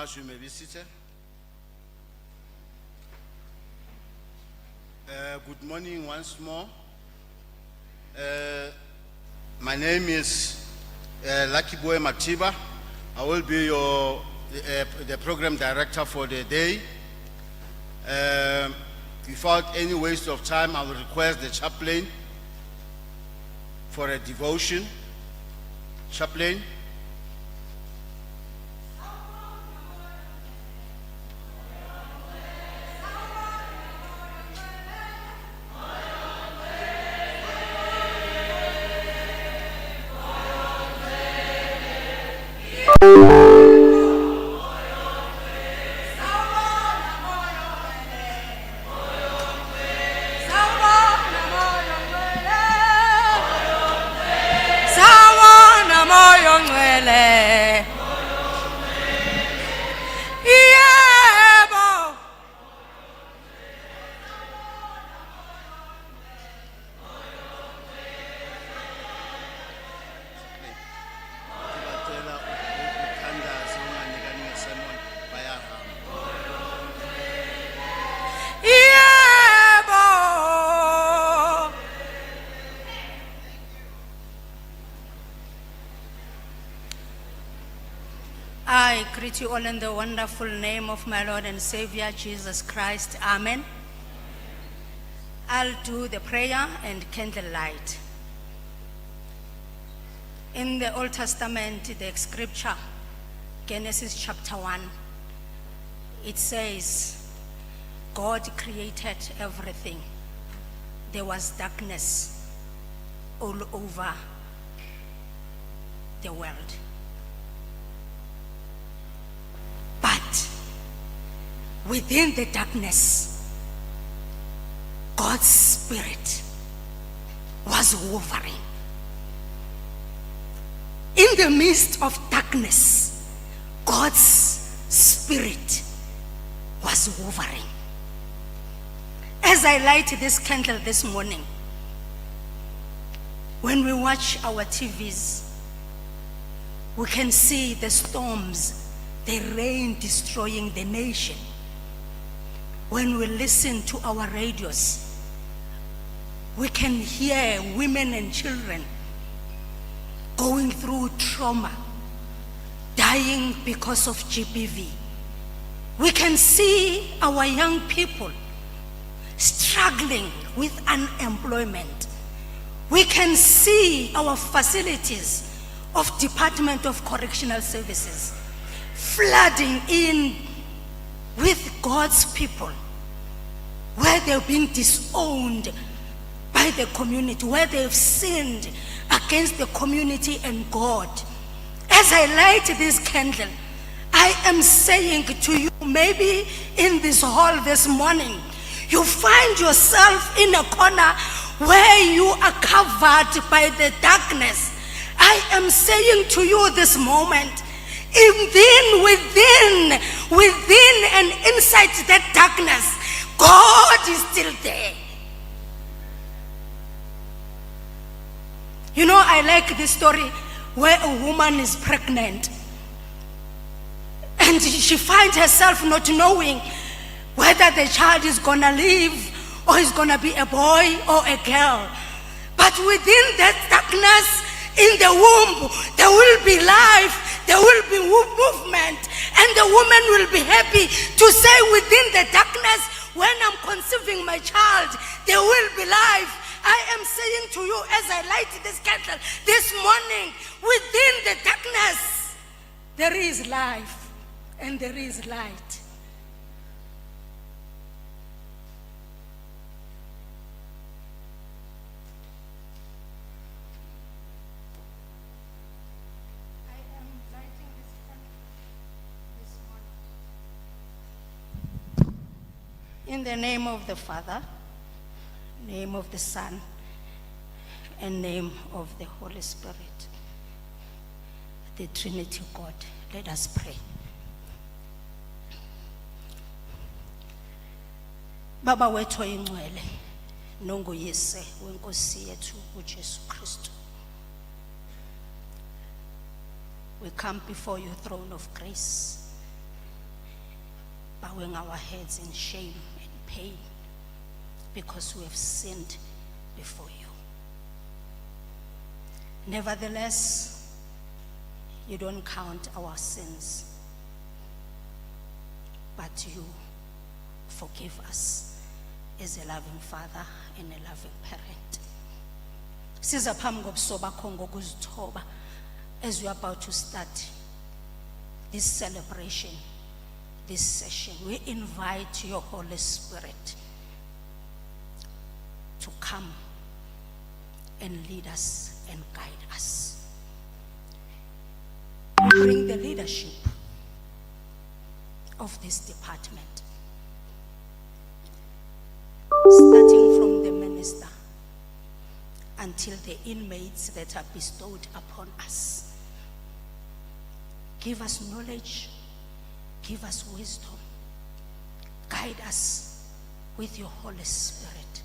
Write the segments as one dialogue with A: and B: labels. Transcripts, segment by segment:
A: much. You may be seated. Good morning once more. My name is Lucky Boy Matiba. I will be the program director for the day. Without any waste of time, I will request the chaplain for a devotion. Chaplain.
B: I greet you all in the wonderful name of my Lord and Savior, Jesus Christ. Amen. I'll do the prayer and candlelight. In the Old Testament, the scripture, Genesis chapter 1, it says, God created everything. There was darkness all over the world. But within the darkness, God's Spirit was hovering. In the midst of darkness, God's Spirit was hovering. As I light this candle this morning, when we watch our TVs, we can see the storms, the rain destroying the nation. When we listen to our radios, we can hear women and children going through trauma, dying because of GBV. We can see our young people struggling with unemployment. We can see our facilities of Department of Correctional Services flooding in with God's people, where they've been disowned by the community, where they've sinned against the community and God. As I light this candle, I am saying to you, maybe in this hall this morning, you find yourself in a corner where you are covered by the darkness. I am saying to you this moment, within and inside that darkness, God is still there. You know, I like this story where a woman is pregnant and she finds herself not knowing whether the child is gonna live or is gonna be a boy or a girl. But within that darkness, in the womb, there will be life, there will be movement, and the woman will be happy to say, within the darkness, when I'm conceiving my child, there will be life. I am saying to you, as I light this candle this morning, within the darkness, there is life and there is light. In the name of the Father, name of the Son, and name of the Holy Spirit, the Trinity God. Let us pray. Baba wethu oyingcwele, nonguyise wenkosi yethu uJesu Kristu. We come before your throne of grace bowing our heads in shame and pain because we have sinned before you. Nevertheless, you don't count our sins, but you forgive us as a loving Father and a loving parent. Siza phambi kobuso bakho ngokuzithoba as we are about to start this celebration, this session. We invite your Holy Spirit to come and lead us and guide us. We bring the leadership of this department, starting from the minister until the inmates that are bestowed upon us. Give us knowledge, give us wisdom, guide us with your Holy Spirit.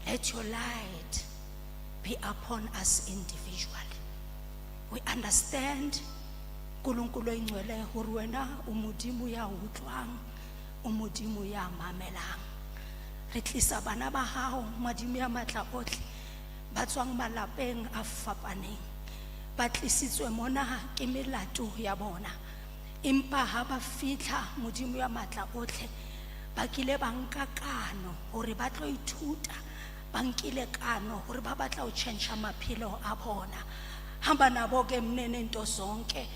B: Let your light be upon us individually. We understand Nkulunkulu oyingcwele hore wena umodimo ya utlwang, umodimo ya mamelang. Re tlisa bana ba hao madimo ya matla otle ba tswang malapeng a fapaneng, ba tlisitswe mona ke melato ya bona, empa ha ba fitla modimo ya matla otle ba kile ba nka kano hore ba tlo ithuta, ba nkile kano hore ba batla ho change maphelo a bona. Hamba nabo ke mnene into zonke,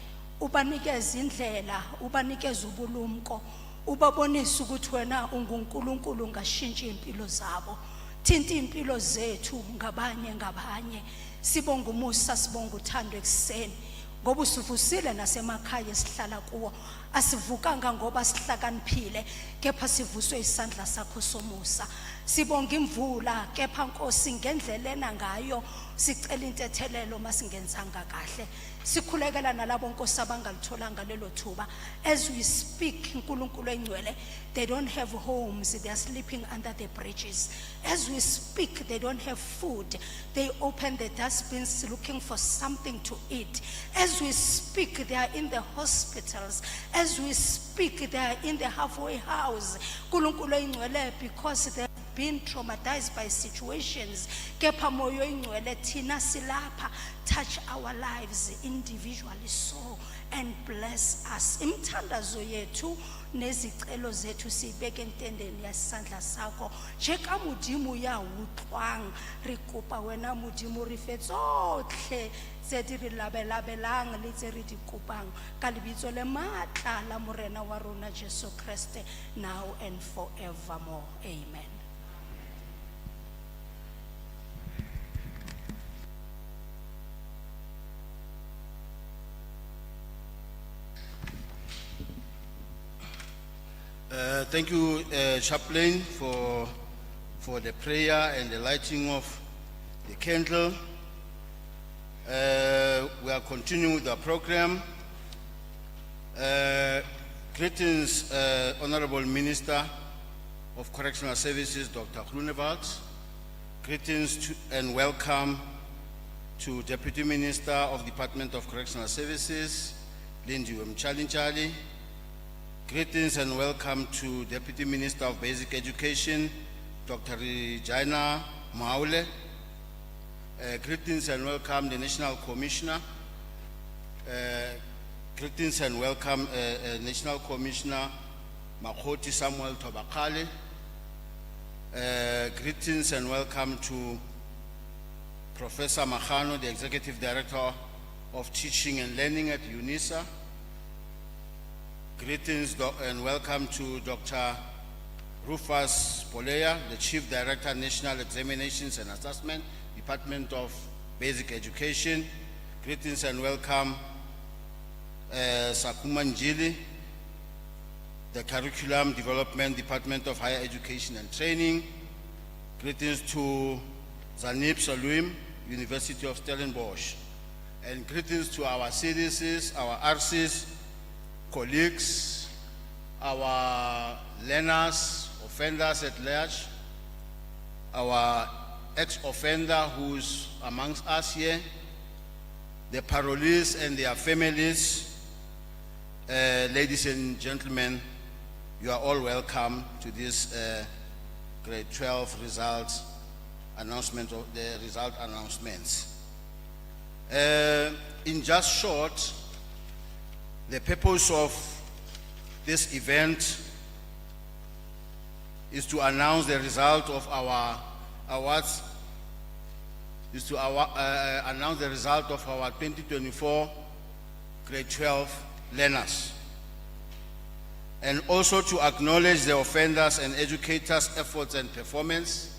B: ubanikeza indlela, ubanikeza ubulumko, ubabonisa ukuthi wena unguNkulunkulu ngashintsha impilo zabo. Thinta impilo zethu ngabanye, sibonga umusa, sibonga uthando ekseni, ngoba usivusile nasemakhaya esihlala kuwo. Asivukanga ngoba sihlakaniphile, kepha sivuswe isandla sakho somusa. Sibonga imvula, kepha Nkosi ngendlela ena ngayo sicela intethelelo masingenzanga kahle. Sikhulekela nalabo Nkosi abangalitholanga lelo thuba. As we speak, Nkulunkulu oyingcwele, they don't have homes, they are sleeping under the bridges. As we speak, they don't have food. They open the dustbins looking for something to eat. As we speak, they are in the hospitals. As we speak, they are in the halfway house. Nkulunkulu oyingcwele, because they have been traumatized by situations. Kepha moyo oyingcwele thina silapha, touch our lives individually so and bless us. Imthandazo yethu nezicelo zethu sibeke entendeni yasandla sakho. Cheka modimo ya utlwang, re kopa wena modimo re fe tsotlhe tse di re labelabelang le tse re di kopang ka lebitso le matla la morena wa rona Jesu Kriste, now and forevermore. Amen.
A: Thank you, Chaplain, for the prayer and the lighting of the candle. We are continuing with our program. Greetings, Honorable Minister of Correctional Services, Dr. Groenewald. Greetings and welcome to Deputy Minister of Department of Correctional Services, Lindy Mchalinchali. Greetings and welcome to Deputy Minister of Basic Education, Dr. Regina Maule. Greetings and welcome the National Commissioner. Greetings and welcome National Commissioner Makoti Samuel Tobakale. Greetings and welcome to Professor Mahano, the Executive Director of Teaching and Learning at UNISA. Greetings and welcome to Dr. Rufus Polea, the Chief Director, National Examinations and Assessment, Department of Basic Education. Greetings and welcome Sakuma Njili, the Curriculum Development, Department of Higher Education and Training. Greetings to Zanib Saluim, University of Stellenbosch. And greetings to our CDCs, our RCs, colleagues, our learners, offenders at large, our ex-offender who's amongst us here, the parolees and their families, ladies and gentlemen, You are all welcome to this grade 12 results announcement of the result announcements. In just short, the purpose of this event is to announce the result of our awards, announce the result of our 2024 grade 12 learners, and also to acknowledge the offenders and educators' efforts and performance,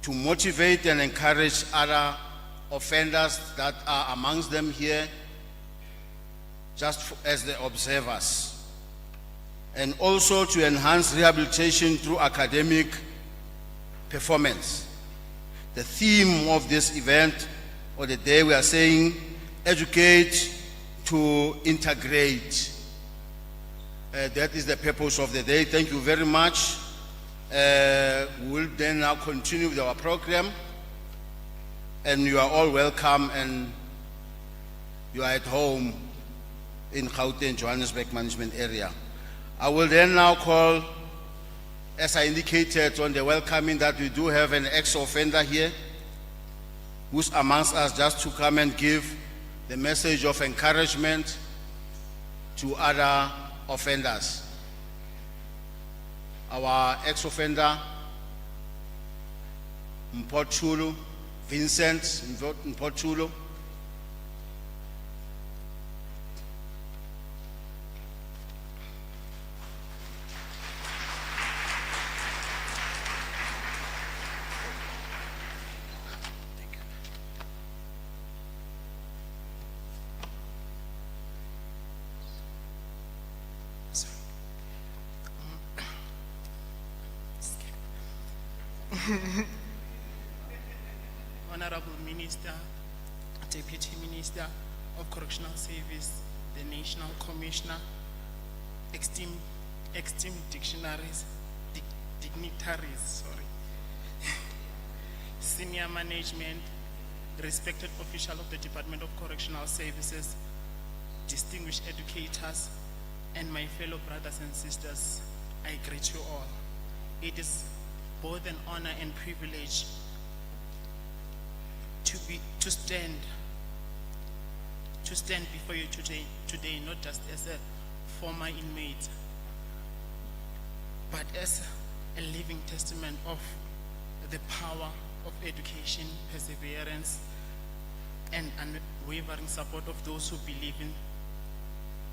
A: to motivate and encourage other offenders that are amongst them here, just as the observers, and also to enhance rehabilitation through academic performance. The theme of this event, or the day, we are saying, educate to integrate. That is the purpose of the day. Thank you very much. We will then now continue with our program, and you are all welcome, and you are at home in Gauteng, Johannesburg management area. I will then now call, as I indicated on the welcoming, that we do have an ex-offender here who's amongst us, just to come and give the message of encouragement to other offenders. Our ex-offender, Mpotshulu, Vincent Mpotshulu.
C: Honorable Minister, Deputy Minister of Correctional Service, the National Commissioner, esteemed dignitaries, senior management, respected officials of the Department of Correctional Services, distinguished educators, and my fellow brothers and sisters, I greet you all. It is both an honor and privilege to stand before you today, not just as a former inmate, but as a living testament of the power of education, perseverance, and unwavering support of those who believe in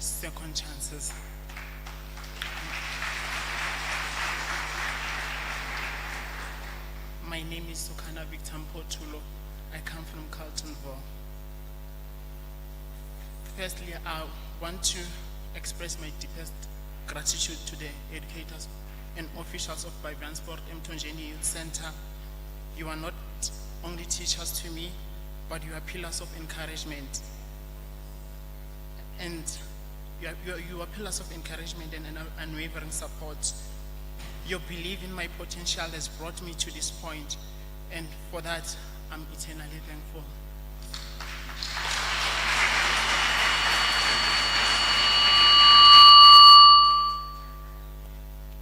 C: second chances. My name is Sokana Victor Mpotshulu. I come from Carltonville. Firstly, I want to express my deepest gratitude to the educators and officials of Bivransport Mtonjeni Youth Center. You are not only teachers to me, but you are pillars of encouragement. And you are pillars of encouragement and unwavering support. Your belief in my potential has brought me to this point, and for that, I'm eternally thankful.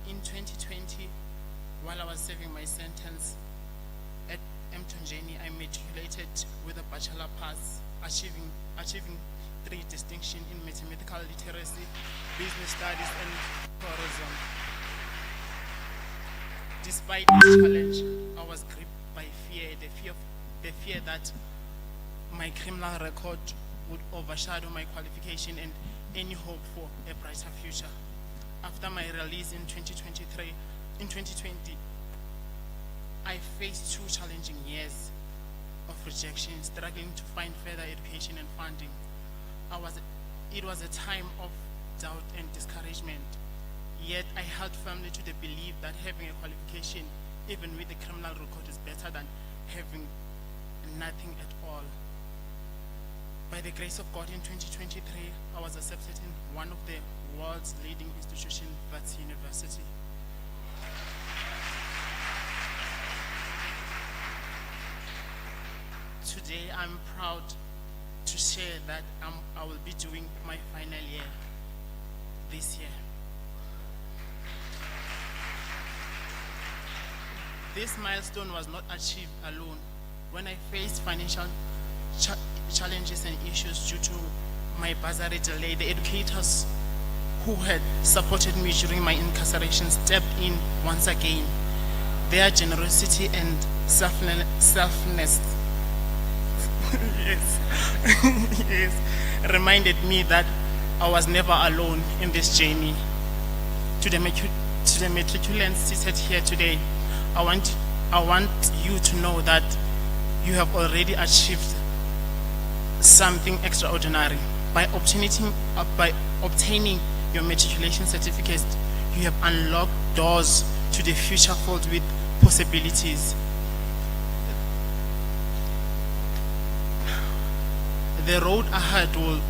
C: In 2020, while I was serving my sentence at Mtonjeni, I matriculated with a bachelor pass, achieving 3 distinctions in mathematical literacy, business studies, and tourism. Despite this challenge, I was gripped by fear, the fear that my criminal record would overshadow my qualification and any hope for a brighter future. After my release in 2020, I faced 2 challenging years of rejection, struggling to find further education and funding. It was a time of doubt and discouragement. Yet I held firmly to the belief that having a qualification, even with a criminal record, is better than having nothing at all. By the grace of God, in 2023, I was accepted in one of the world's leading institutions, Wits University. Today, I'm proud to share that I will be doing my final year this year. This milestone was not achieved alone. When I faced financial challenges and issues due to my bursary delay, the educators who had supported me during my incarceration stepped in once again. Their generosity and selflessness yes, yes, reminded me that I was never alone in this journey. To the matriculants seated here today, I want you to know that you have already achieved something extraordinary. By obtaining your matriculation certificate, you have unlocked doors to the future filled with possibilities. The road ahead will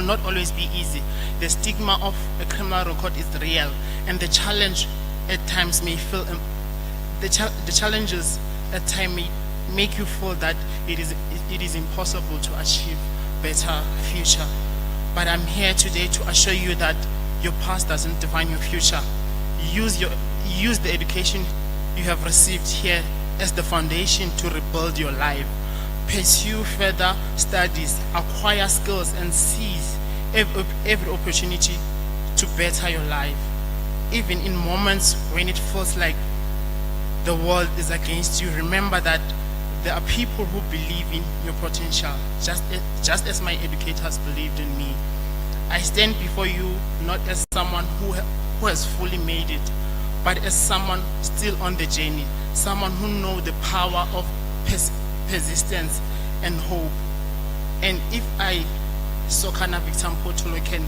C: not always be easy. The stigma of a criminal record is real, and the challenge at times may feel the challenges at times may make you feel that it is impossible to achieve better future. But I'm here today to assure you that your past doesn't define your future. Use the education you have received here as the foundation to rebuild your life. Pursue further studies, acquire skills, and seize every opportunity to better your life. Even in moments when it feels like the world is against you, remember that there are people who believe in your potential, just as my educators believed in me. I stand before you not as someone who has fully made it, but as someone still on the journey, someone who knows the power of persistence and hope. And if I, Sokana Victor Potolo, can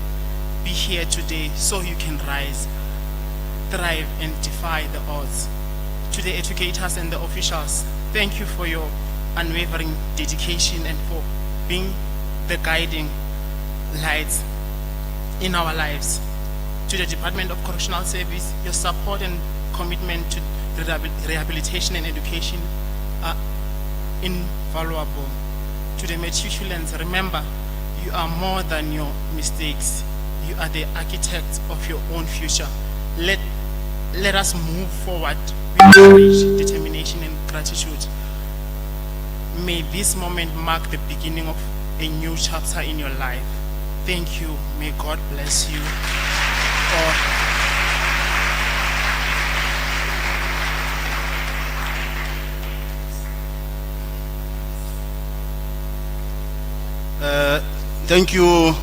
C: be here today, so you can rise, thrive, and defy the odds. To the educators and the officials, thank you for your unwavering dedication and for being the guiding lights in our lives. To the Department of Correctional Service, your support and commitment to rehabilitation and education are invaluable. To the matriculants, remember, you are more than your mistakes. You are the architects of your own future. Let us move forward with courage, determination, and gratitude. May this moment mark the beginning of a new chapter in your life. Thank you. May God bless you all.
A: Thank you,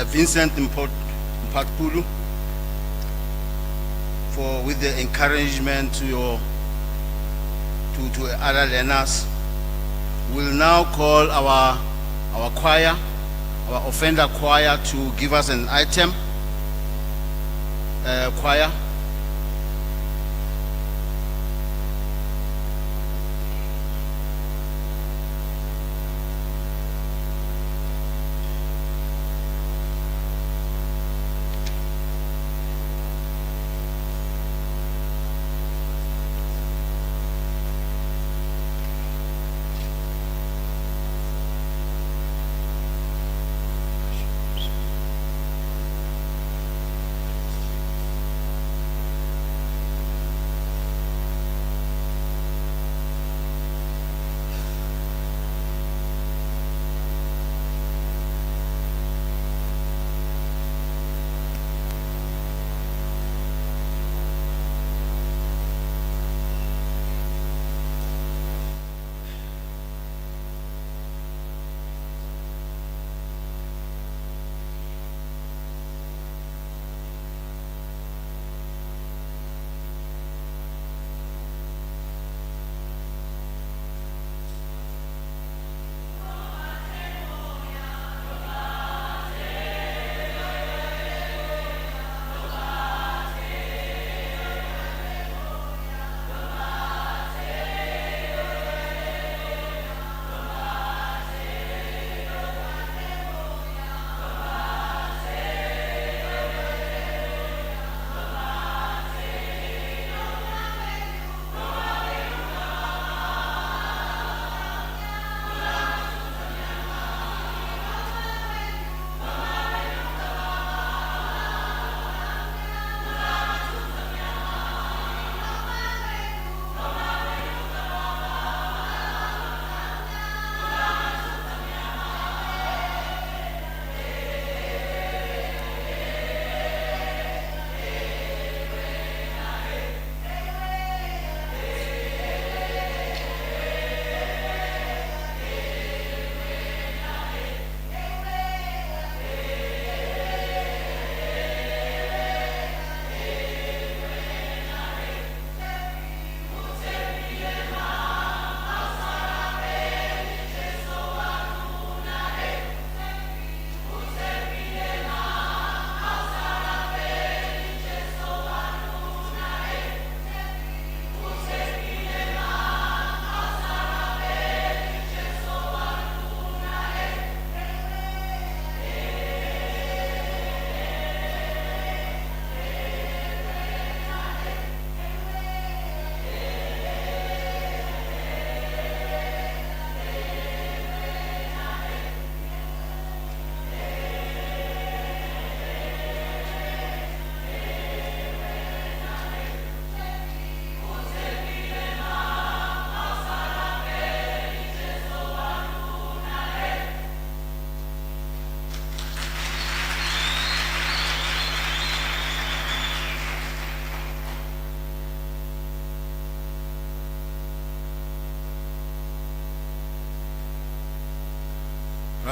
A: Vincent Mpakpulu, with the encouragement to other learners. We'll now call our choir, our offender choir, to give us an item. Choir.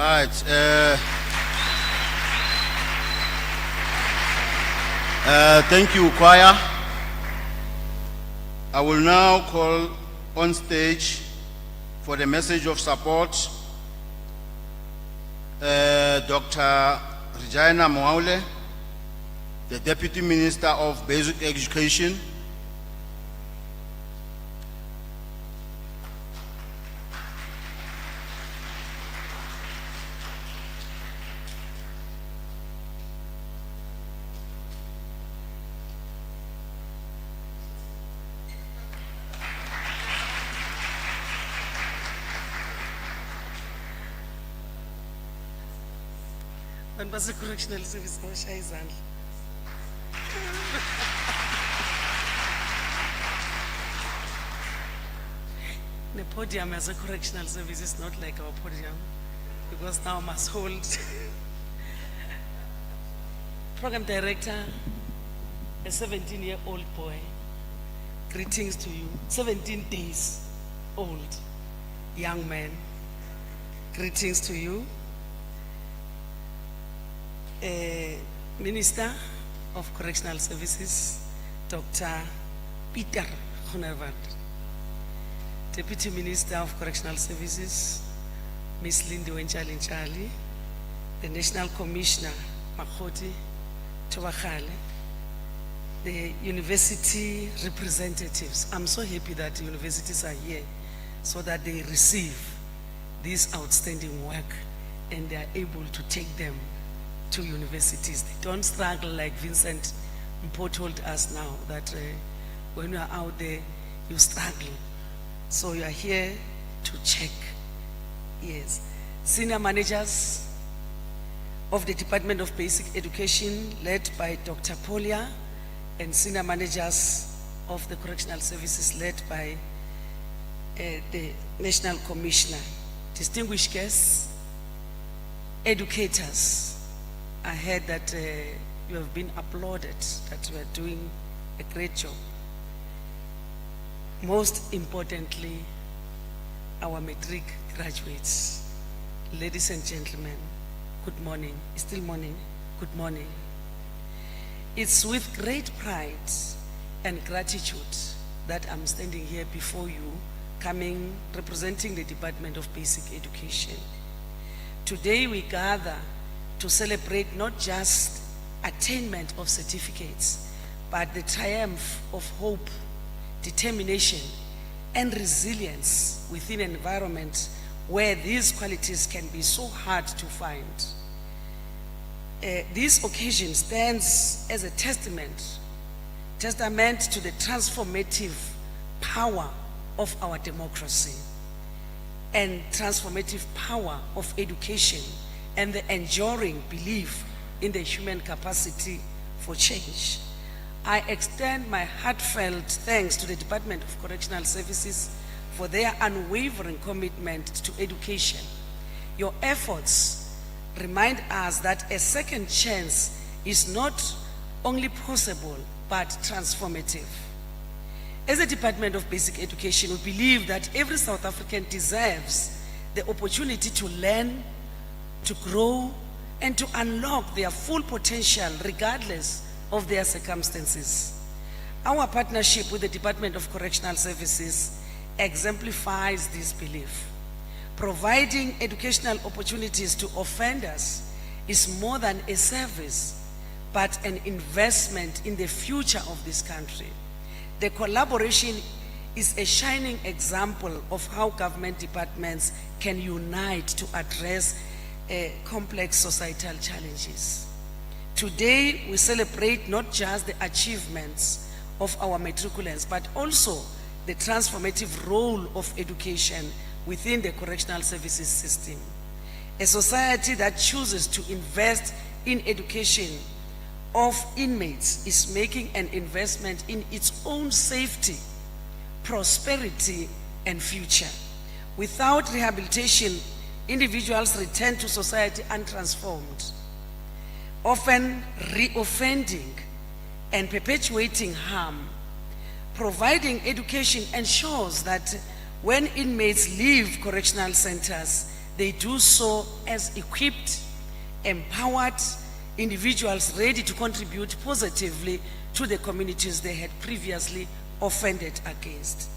A: Right. Thank you, choir. I will now call on stage for the message of support Dr. Regina Moaule, the Deputy Minister of Basic Education.
D: Bantu base-correctional service bashaya izandla. The podium as a correctional service is not like our podium, because now I must hold. Program director, a 17-year-old boy, greetings to you. 17 days old, young man, greetings to you. Minister of Correctional Services, Dr. Peter Groenewald. Deputy Minister of Correctional Services, Ms. Lindy Wenchali, the National Commissioner, Makoti Tobakale, the university representatives. I'm so happy that the universities are here so that they receive this outstanding work and they are able to take them to universities. They don't struggle like Vincent Mpo told us now that when you are out there, you struggle. So you are here to check. Yes. Senior managers of the Department of Basic Education led by Dr. Polia, and senior managers of the Correctional Services led by the National Commissioner. Distinguished guests, educators, I heard that you have been applauded, that you are doing a great job. Most importantly, our matric graduates. Ladies and gentlemen, good morning. It's still morning. Good morning. It's with great pride and gratitude that I'm standing here before you, representing the Department of Basic Education. Today we gather to celebrate not just attainment of certificates, but the triumph of hope, determination, and resilience within an environment where these qualities can be so hard to find. This occasion stands as a testament to the transformative power of our democracy and transformative power of education and the enduring belief in the human capacity for change. I extend my heartfelt thanks to the Department of Correctional Services for their unwavering commitment to education. Your efforts remind us that a second chance is not only possible, but transformative. As a Department of Basic Education, we believe that every South African deserves the opportunity to learn, to grow, and to unlock their full potential regardless of their circumstances. Our partnership with the Department of Correctional Services exemplifies this belief. Providing educational opportunities to offenders is more than a service, but an investment in the future of this country. The collaboration is a shining example of how government departments can unite to address complex societal challenges. Today, we celebrate not just the achievements of our matriculants, but also the transformative role of education within the correctional services system. A society that chooses to invest in education of inmates is making an investment in its own safety, prosperity, and future. Without rehabilitation, individuals return to society untransformed, often re-offending and perpetuating harm. Providing education ensures that when inmates leave correctional centers, they do so as equipped, empowered individuals ready to contribute positively to the communities they had previously offended against.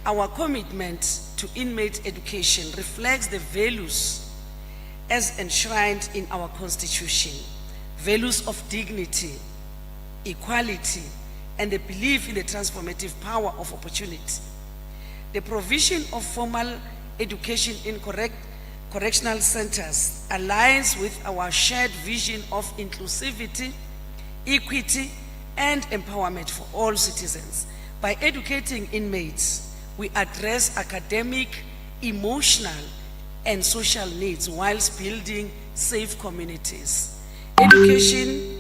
D: Our commitment to inmate education reflects the values as enshrined in our Constitution, values of dignity, equality, and the belief in the transformative power of opportunity. The provision of formal education in correctional centers aligns with our shared vision of inclusivity, equity, and empowerment for all citizens. By educating inmates, we address academic, emotional, and social needs whilst building safe communities. Education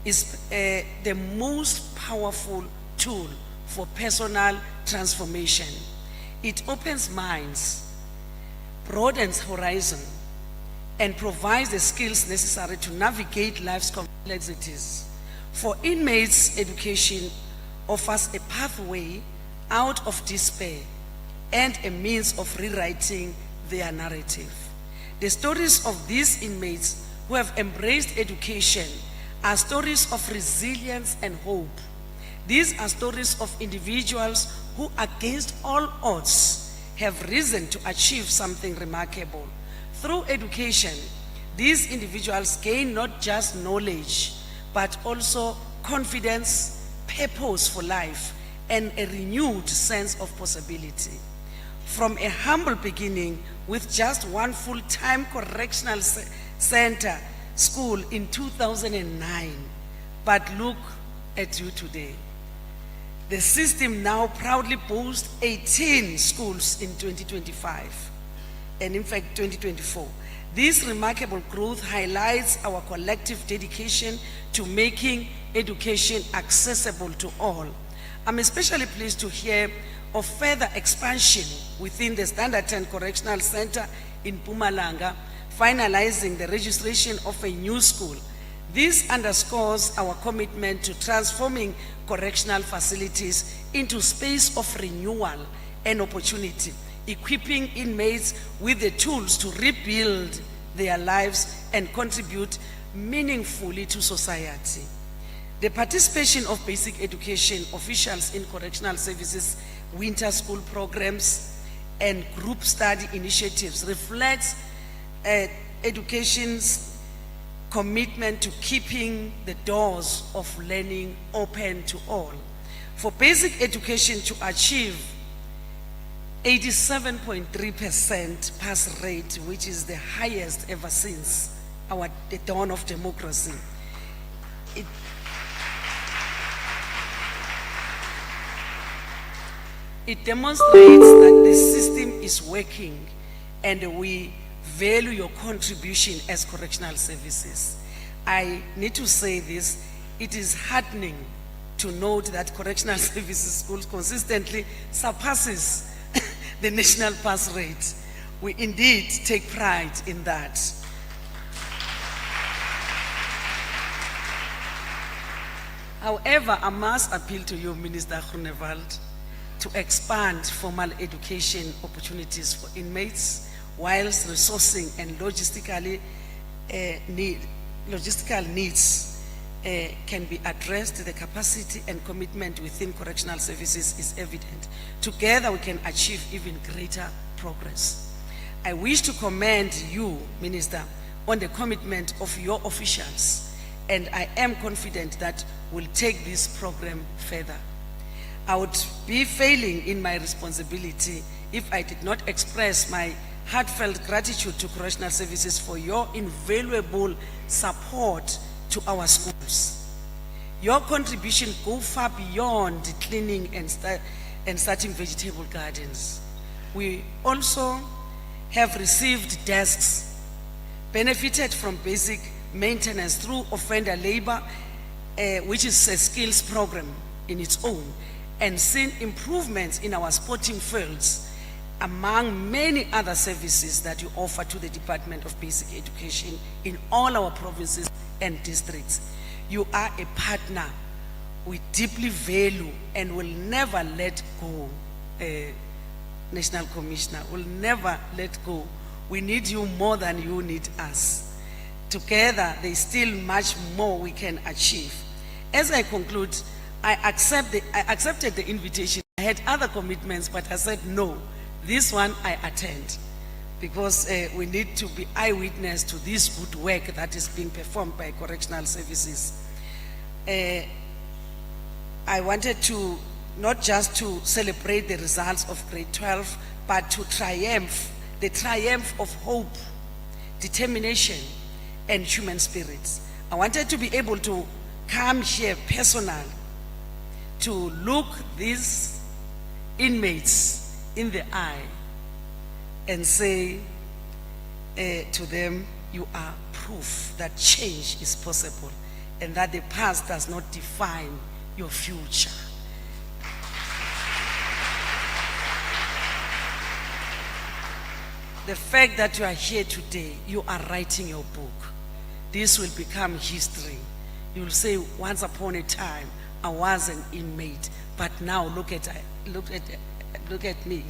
D: is the most powerful tool for personal transformation. It opens minds, broadens horizon, and provides the skills necessary to navigate life's complexities. For inmates, education offers a pathway out of despair and a means of rewriting their narrative. The stories of these inmates who have embraced education are stories of resilience and hope. These are stories of individuals who, against all odds, have risen to achieve something remarkable. Through education, these individuals gain not just knowledge, but also confidence, purpose for life, and a renewed sense of possibility. From a humble beginning with just one full-time correctional center school in 2009, but look at you today. The system now proudly boasts 18 schools in 2025, and in fact 2024. This remarkable growth highlights our collective dedication to making education accessible to all. I'm especially pleased to hear of further expansion within the Standard 10 Correctional Center in Mpumalanga, finalizing the registration of a new school. This underscores our commitment to transforming correctional facilities into space of renewal and opportunity, equipping inmates with the tools to rebuild their lives and contribute meaningfully to society. The participation of basic education officials in correctional services, winter school programs, and group study initiatives reflects education's commitment to keeping the doors of learning open to all. For basic education to achieve 87.3% pass rate, which is the highest ever since the dawn of democracy, it demonstrates that the system is working, and we value your contribution as correctional services. I need to say this, it is heartening to note that correctional services schools consistently surpasses the national pass rate. We indeed take pride in that. However, I must appeal to you, Minister Groenewald, to expand formal education opportunities for inmates, whilst resourcing and logistical needs can be addressed. The capacity and commitment within correctional services is evident. Together we can achieve even greater progress. I wish to commend you, Minister, on the commitment of your officials, and I am confident that we'll take this program further. I would be failing in my responsibility if I did not express my heartfelt gratitude to correctional services for your invaluable support to our schools. Your contribution goes far beyond cleaning and starting vegetable gardens. We also have received desks, benefited from basic maintenance through offender labor, which is a skills program in its own, and seen improvements in our sporting fields, among many other services that you offer to the Department of Basic Education in all our provinces and districts. You are a partner we deeply value and will never let go. National Commissioner will never let go. We need you more than you need us. Together, there's still much more we can achieve. As I conclude, I accepted the invitation. I had other commitments, but I said no. This one I attend because we need to be eyewitness to this good work that is being performed by correctional services. I wanted to not just to celebrate the results of grade 12, but to the triumph of hope, determination, and human spirits. I wanted to be able to come here personally to look these inmates in the eye and say to them, you are proof that change is possible and that the past does not define your future. The fact that you are here today, you are writing your book. This will become history. You will say, once upon a time, I was an inmate, but now look at me.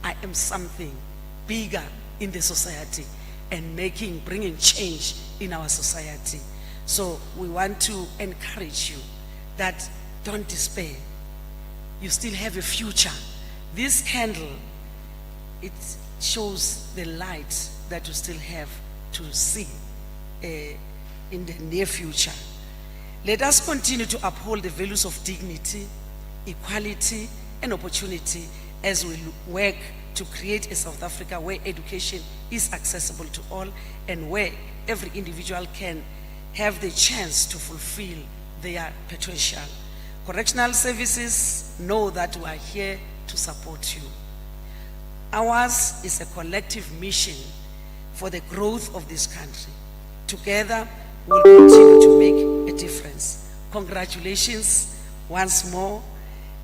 D: I am something bigger in the society and bringing change in our society. So we want to encourage you that don't despair. You still have a future. This candle, it shows the light that you still have to see in the near future. Let us continue to uphold the values of dignity, equality, and opportunity as we work to create a South Africa where education is accessible to all and where every individual can have the chance to fulfill their potential. Correctional services know that we are here to support you. Ours is a collective mission for the growth of this country. Together, we'll continue to make a difference. Congratulations once more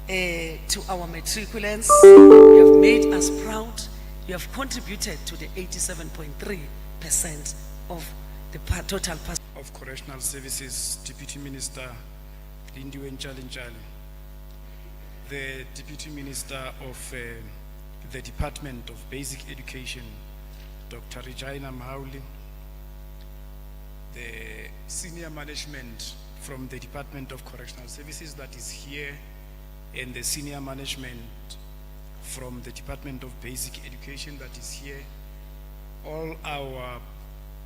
D: to our matriculants. You have made us proud. You have contributed to the 87.3% of the total
E: of Correctional Services, Deputy Minister Lindiwe Ntshalintshali, the Deputy Minister of the Department of Basic Education, Dr. Regina Mahauli, the senior management from the Department of Correctional Services that is here, and the senior management from the Department of Basic Education that is here, all our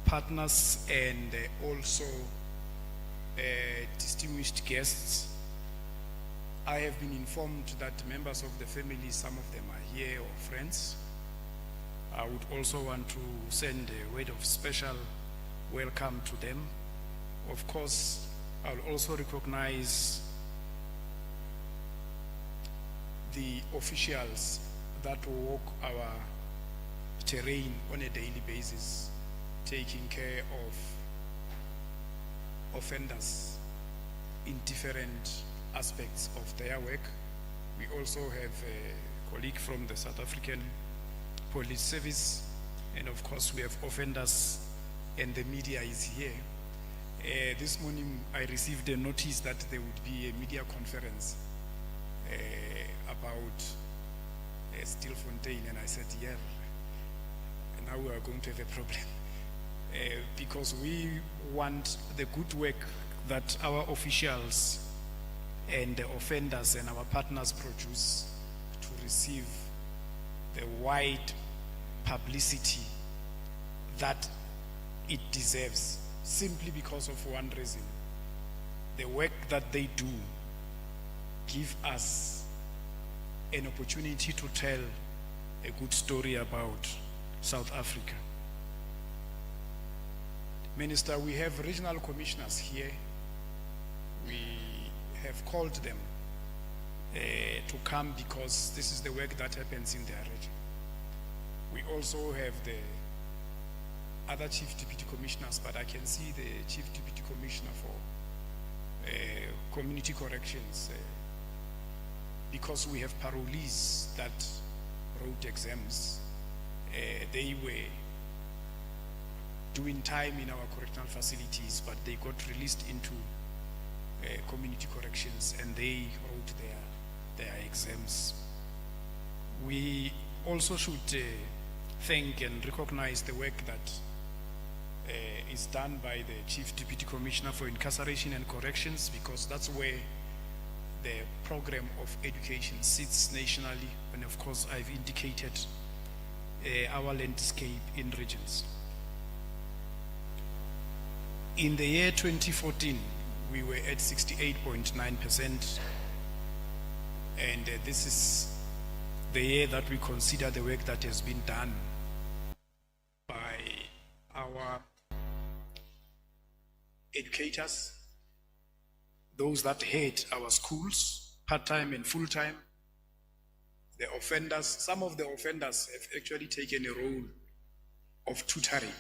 E: partners and also distinguished guests. I have been informed that members of the family, some of them are here or friends. I would also want to send a word of special welcome to them. Of course, I'll also recognize the officials that walk our terrain on a daily basis, taking care of offenders in different aspects of their work. We also have a colleague from the South African Police Service, and of course we have offenders, and the media is here. This morning I received a notice that there would be a media conference about Stilfontein, and I said, yeah, now we are going to have a problem. Because we want the good work that our officials and the offenders and our partners produce to receive the wide publicity that it deserves, simply because of one reason. The work that they do give us an opportunity to tell a good story about South Africa. Minister, we have regional commissioners here. We have called them to come because this is the work that happens in their region. We also have the other chief deputy commissioners, but I can see the chief deputy commissioner for community corrections because we have parolees that wrote exams. They were doing time in our correctional facilities, but they got released into community corrections and they wrote their exams. We also should thank and recognize the work that is done by the Chief Deputy Commissioner for Incarceration and Corrections, because that's where the program of education sits nationally, and of course I've indicated our landscape in regions. In the year 2014, we were at 68.9%, and this is the year that we consider the work that has been done by our educators, those that head our schools, part-time and full-time, the offenders. Some of the offenders have actually taken a role of tutoring.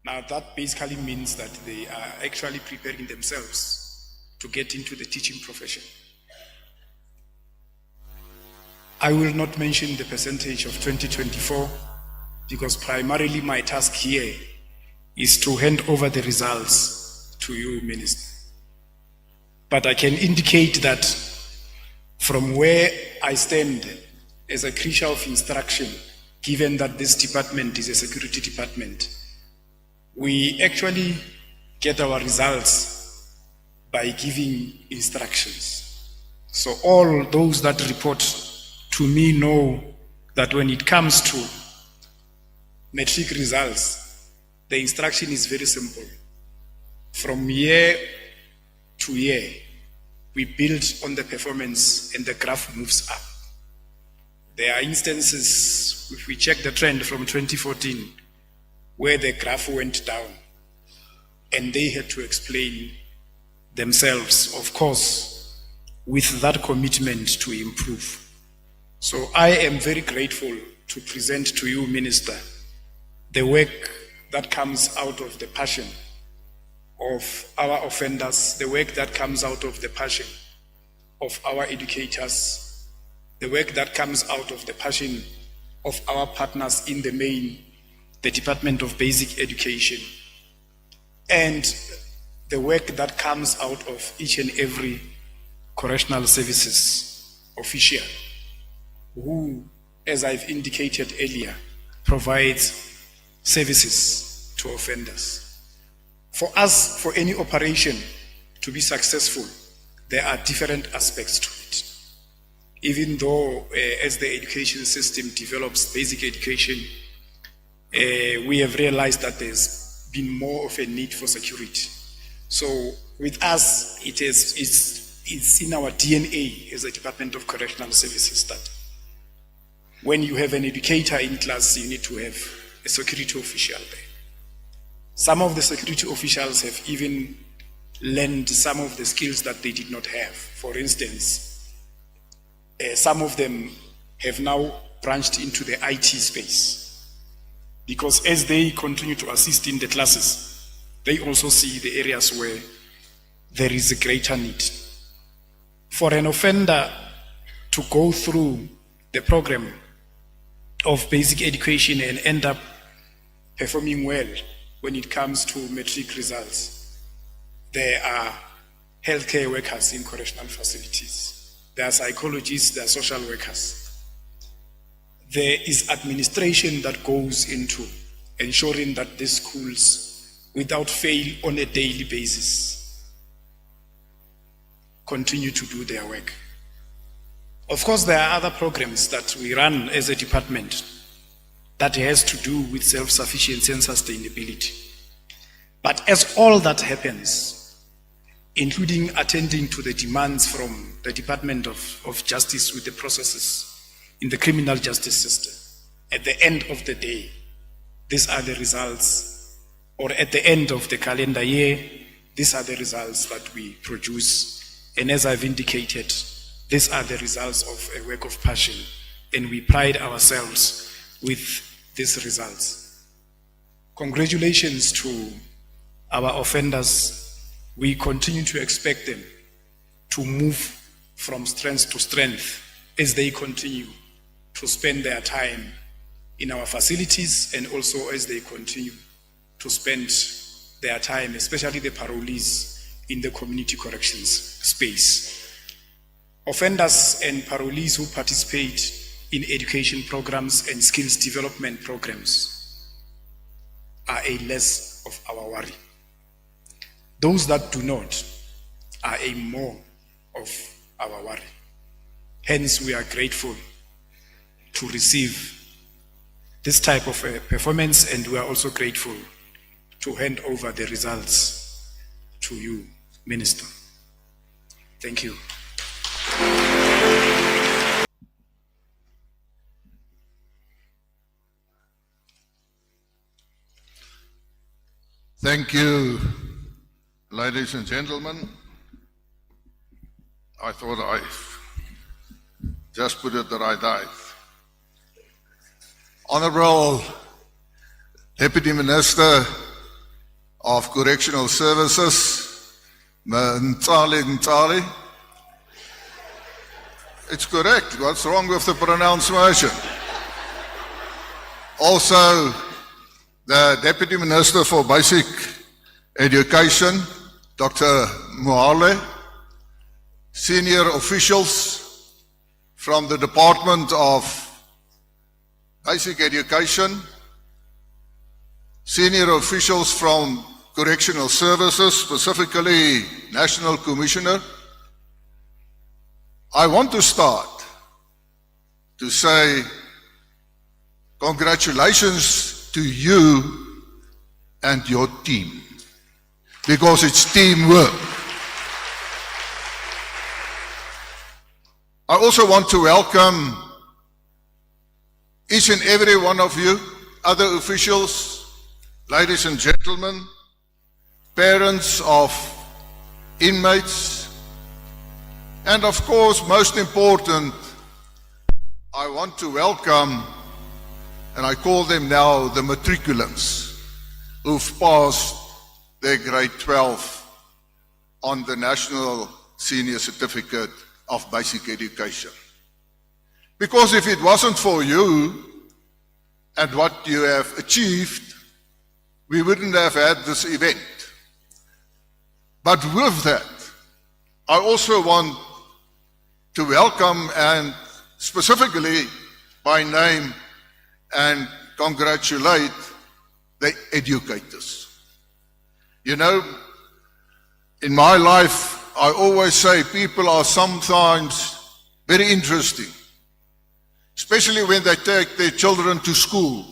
E: Now that basically means that they are actually preparing themselves to get into the teaching profession. I will not mention the percentage of 2024 because primarily my task here is to hand over the results to you, Minister. But I can indicate that from where I stand as a creature of instruction, given that this department is a security department, we actually get our results by giving instructions. So all those that report to me know that when it comes to matric results, the instruction is very simple. From year to year, we build on the performance and the graph moves up. There are instances, if we check the trend from 2014, where the graph went down and they had to explain themselves, of course, with that commitment to improve. So I am very grateful to present to you, Minister, the work that comes out of the passion of our offenders, the work that comes out of the passion of our educators, the work that comes out of the passion of our partners in the main, the Department of Basic Education, and the work that comes out of each and every correctional services official who, as I've indicated earlier, provides services to offenders. For us, for any operation to be successful, there are different aspects to it. Even though as the education system develops basic education, we have realized that there's been more of a need for security. So with us, it's in our DNA as a Department of Correctional Services that when you have an educator in class, you need to have a security official there. Some of the security officials have even learned some of the skills that they did not have. For instance, some of them have now branched into the IT space because as they continue to assist in the classes, they also see the areas where there is a greater need. For an offender to go through the program of basic education and end up performing well when it comes to matric results, there are healthcare workers in correctional facilities. There are psychologists, there are social workers. There is administration that goes into ensuring that these schools, without fail on a daily basis, continue to do their work. Of course, there are other programs that we run as a department that has to do with self-sufficiency and sustainability. But as all that happens, including attending to the demands from the Department of Justice with the processes in the criminal justice system, at the end of the day, these are the results, or at the end of the calendar year, these are the results that we produce. And as I've indicated, these are the results of a work of passion, and we pride ourselves with these results. Congratulations to our offenders. We continue to expect them to move from strength to strength as they continue to spend their time in our facilities and also as they continue to spend their time, especially the parolees, in the community corrections space. Offenders and parolees who participate in education programs and skills development programs are a less of our worry. Those that do not are a more of our worry. Hence, we are grateful to receive this type of performance, and we are also grateful to hand over the results to you, Minister. Thank you.
F: Thank you, ladies and gentlemen. I thought I just put it the right way. Honorable Deputy Minister of Correctional Services, Ntali. It's correct. What's wrong with the pronunciation? Also, the Deputy Minister for Basic Education, Dr. Mohale, senior officials from the Department of Basic Education, senior officials from Correctional Services, specifically National Commissioner. I want to start to say congratulations to you and your team, because it's teamwork. I also want to welcome each and every one of you, other officials, ladies and gentlemen, parents of inmates, and of course, most important, I want to welcome, and I call them now the matriculants, who've passed their grade 12 on the National Senior Certificate of Basic Education. Because if it wasn't for you and what you have achieved, we wouldn't have had this event. But with that, I also want to welcome and specifically by name and congratulate the educators. You know, in my life, I always say people are sometimes very interesting, especially when they take their children to school.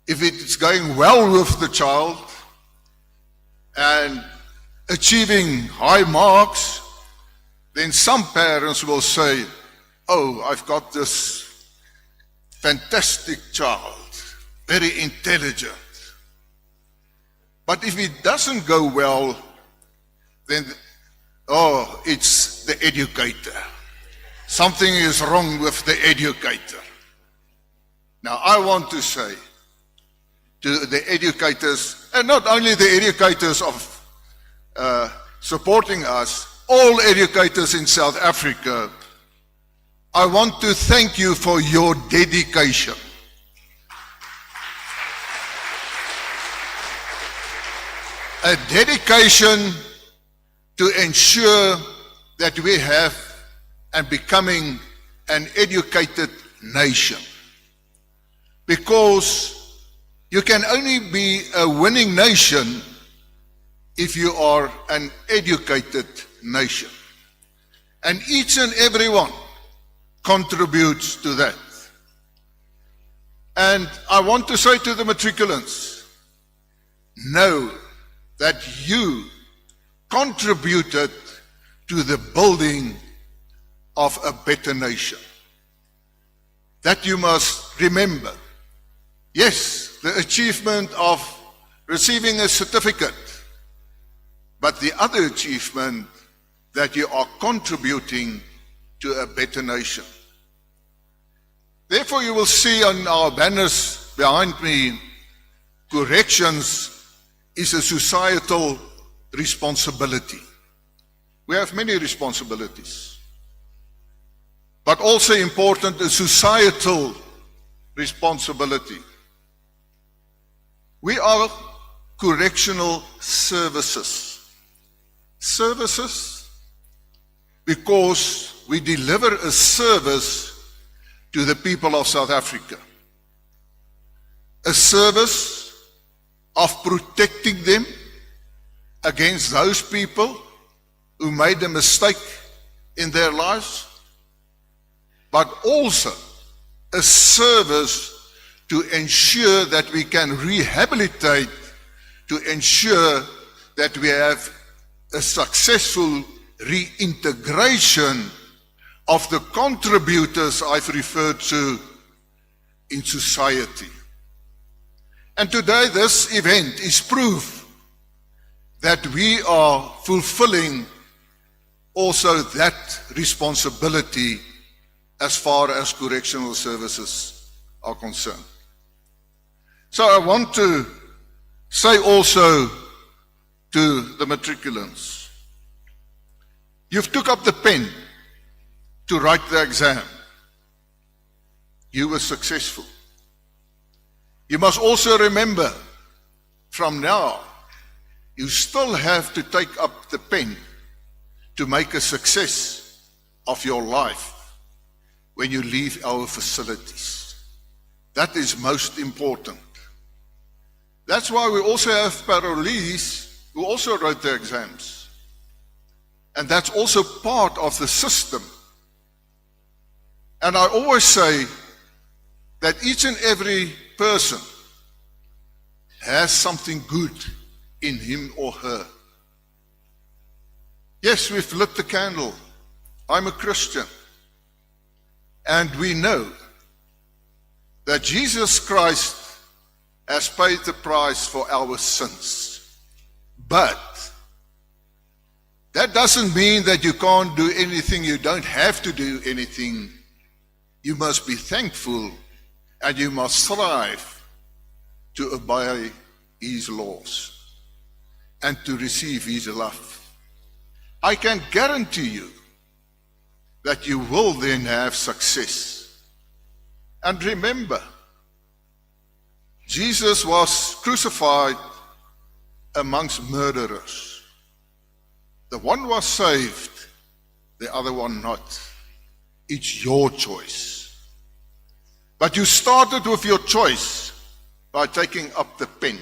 F: If it's going well with the child and achieving high marks, then some parents will say, oh, I've got this fantastic child, very intelligent. But if it doesn't go well, then, oh, it's the educator. Something is wrong with the educator. Now, I want to say to the educators, and not only the educators of supporting us, all educators in South Africa, I want to thank you for your dedication. A dedication to ensure that we have and becoming an educated nation. Because you can only be a winning nation if you are an educated nation. And each and every one contributes to that. And I want to say to the matriculants, know that you contributed to the building of a better nation. That you must remember. Yes, the achievement of receiving a certificate, but the other achievement that you are contributing to a better nation. Therefore, you will see on our banners behind me, corrections is a societal responsibility. We have many responsibilities, but also important, a societal responsibility. We are correctional services. Services because we deliver a service to the people of South Africa. A service of protecting them against those people who made a mistake in their lives, but also a service to ensure that we can rehabilitate, to ensure that we have a successful reintegration of the contributors I've referred to in society. And today this event is proof that we are fulfilling also that responsibility as far as correctional services are concerned. So I want to say also to the matriculants, you've took up the pen to write the exam. You were successful. You must also remember, from now, you still have to take up the pen to make a success of your life when you leave our facilities. That is most important. That's why we also have parolees who also wrote the exams. And that's also part of the system. And I always say that each and every person has something good in him or her. Yes, we've lit the candle. I'm a Christian. And we know that Jesus Christ has paid the price for our sins. But that doesn't mean that you can't do anything, you don't have to do anything. You must be thankful and you must strive to obey His laws and to receive His love. I can guarantee you that you will then have success. And remember, Jesus was crucified amongst murderers. The one was saved, the other one not. It's your choice. But you started with your choice by taking up the pen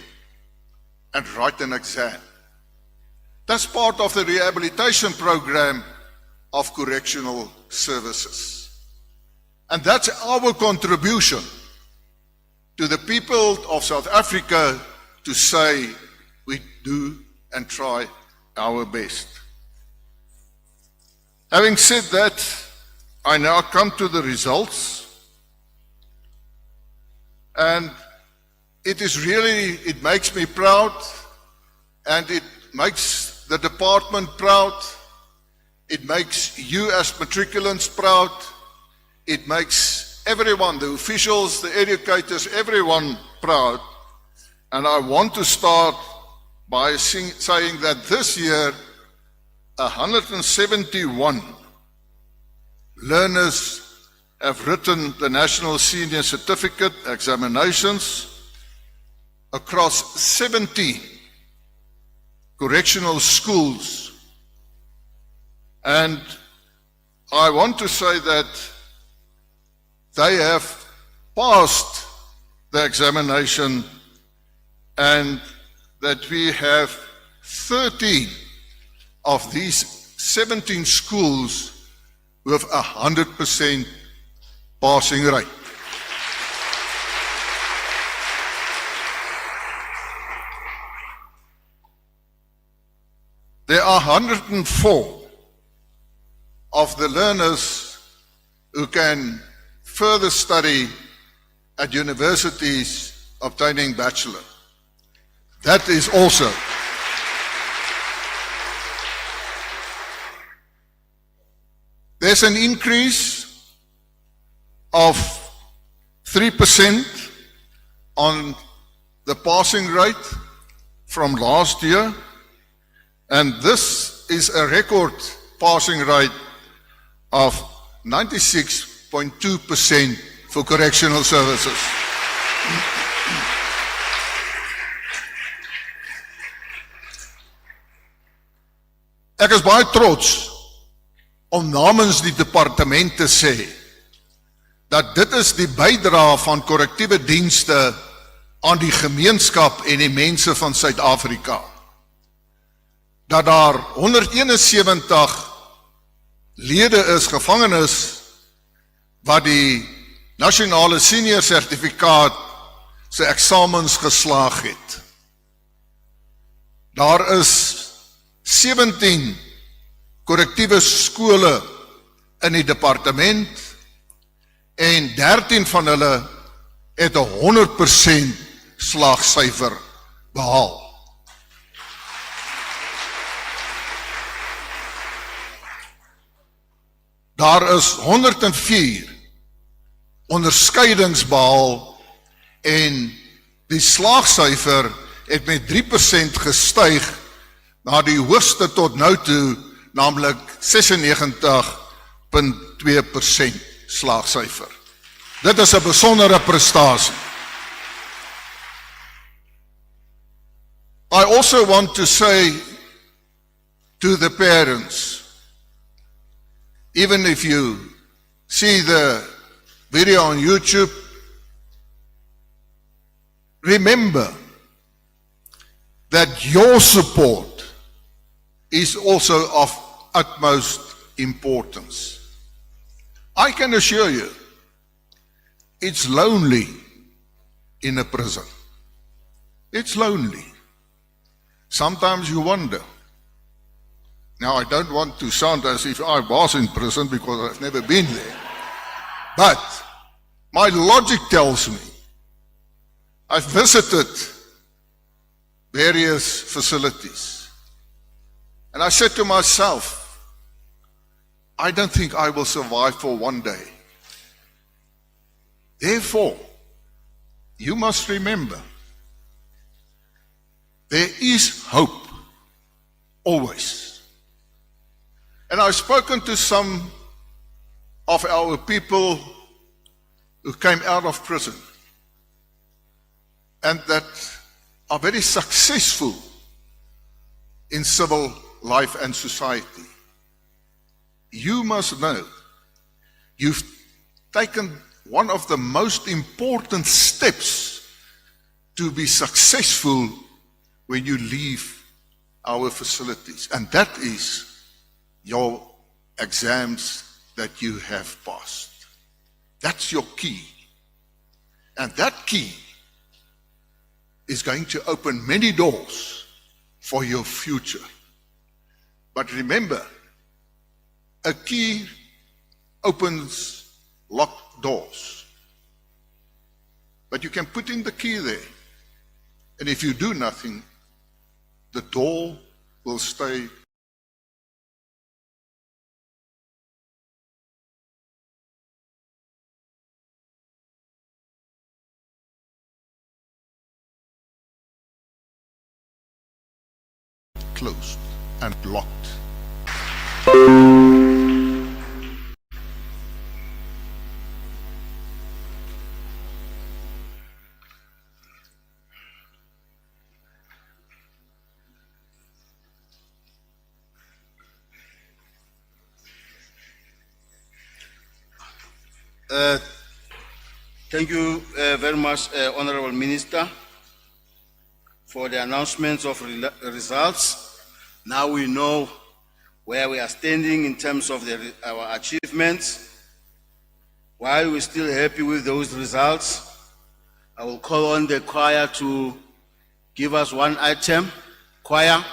F: and write an exam. That's part of the rehabilitation program of correctional services. And that's our contribution to the people of South Africa to say we do and try our best. Having said that, I now come to the results. And it makes me proud, and it makes the department proud. It makes you as matriculants proud. It makes everyone, the officials, the educators, everyone proud. And I want to start by saying that this year, 171 learners have written the National Senior Certificate examinations across 17 correctional schools. And I want to say that they have passed the examination and that we have 13 of these 17 schools with 100% passing rate. There are 104 of the learners who can further study at universities obtaining bachelor. That is also there's an increase of 3% on the passing rate from last year, and this is a record passing rate of 96.2% for correctional services. Ek is baie trots om namens die departement te sê dat dit is die bydrae van korrektiewe dienste aan die gemeenskap en die mense van Suid-Afrika. Dat daar 171 lede is, gevangenes, wat die nasionale senior sertifikaat se eksamens geslaag het. Daar is 17 korrektiewe skole in die departement en 13 van hulle het 'n 100% slaagsyfer behaal. Daar is 104 onderskeidings behaal en die slaagsyfer het met 3% gestyg na die hoogste tot nou toe, naamlik 96,2% slaagsyfer. Dit is 'n besondere prestasie. I also want to say to the parents, even if you see the video on YouTube, remember that your support is also of utmost importance. I can assure you, it's lonely in a prison. It's lonely. Sometimes you wonder. Now, I don't want to sound as if I was in prison because I've never been there. But my logic tells me, I've visited various facilities. And I said to myself, I don't think I will survive for one day. Therefore, you must remember, there is hope, always. And I've spoken to some of our people who came out of prison and that are very successful in civil life and society. You must know, you've taken one of the most important steps to be successful when you leave our facilities, and that is your exams that you have passed. That's your key. And that key is going to open many doors for your future. But remember, a key opens locked doors. But you can put in the key there. And if you do nothing, the door will stay closed and locked.
A: Thank you very much, Honorable Minister, for the announcements of results. Now we know where we are standing in terms of our achievements. While we're still happy with those results, I will call on the choir to give us one item. Choir.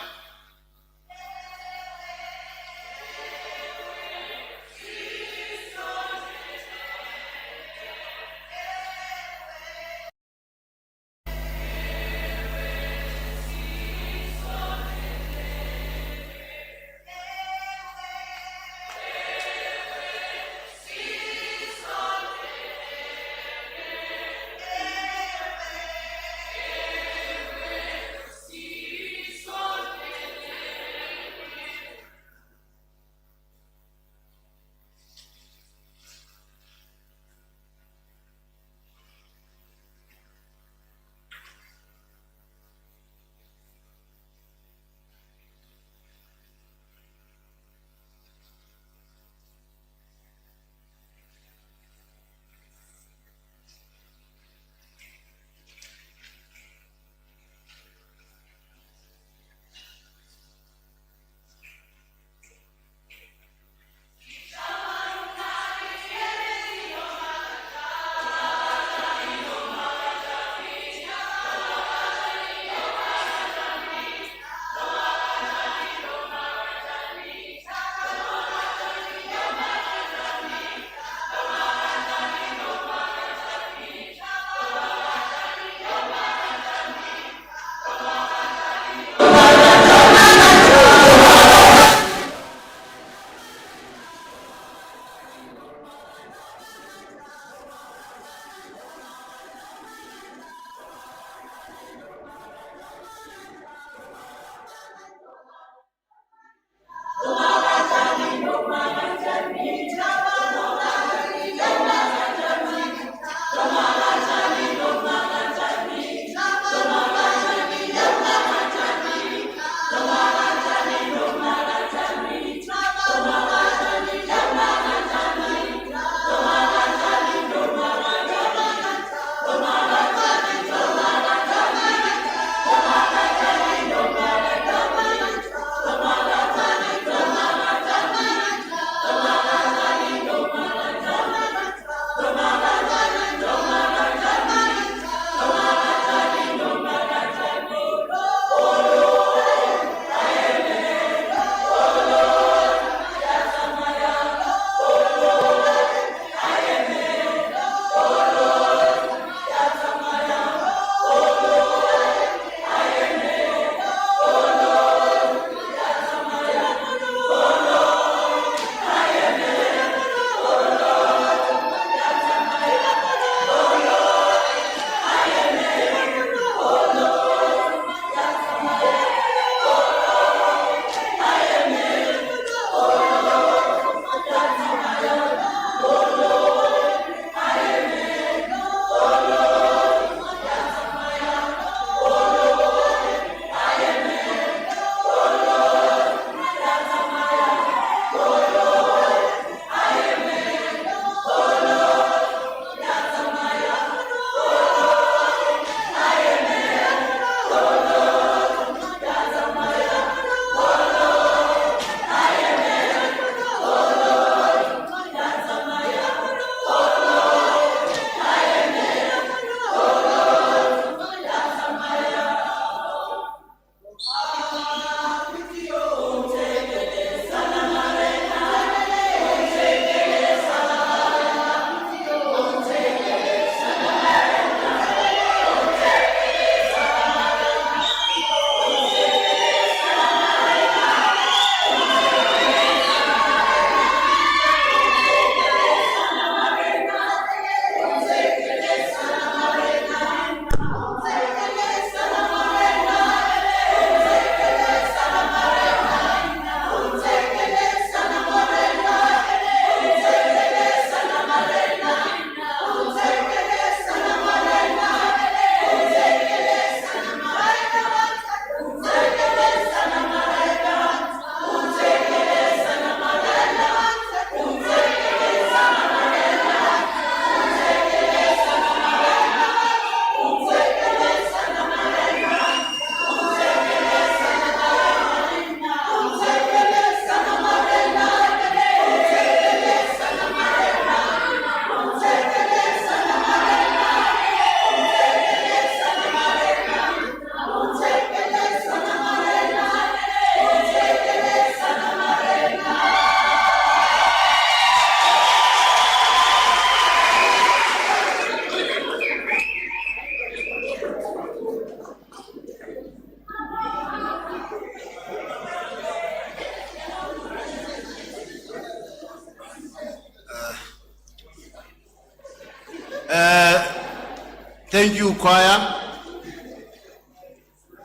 A: Thank you, choir,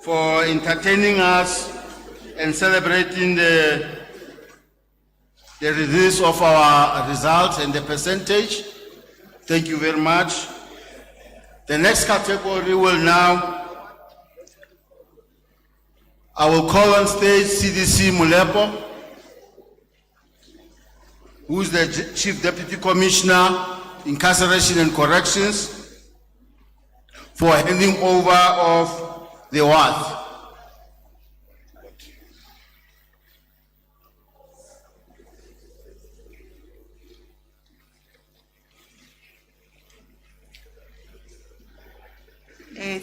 A: for entertaining us and celebrating the release of our results and the percentage. Thank you very much. The next category will now, I will call on stage CDC Mulepo, who is the Chief Deputy Commissioner, Incarceration and Corrections, for handing over of the award.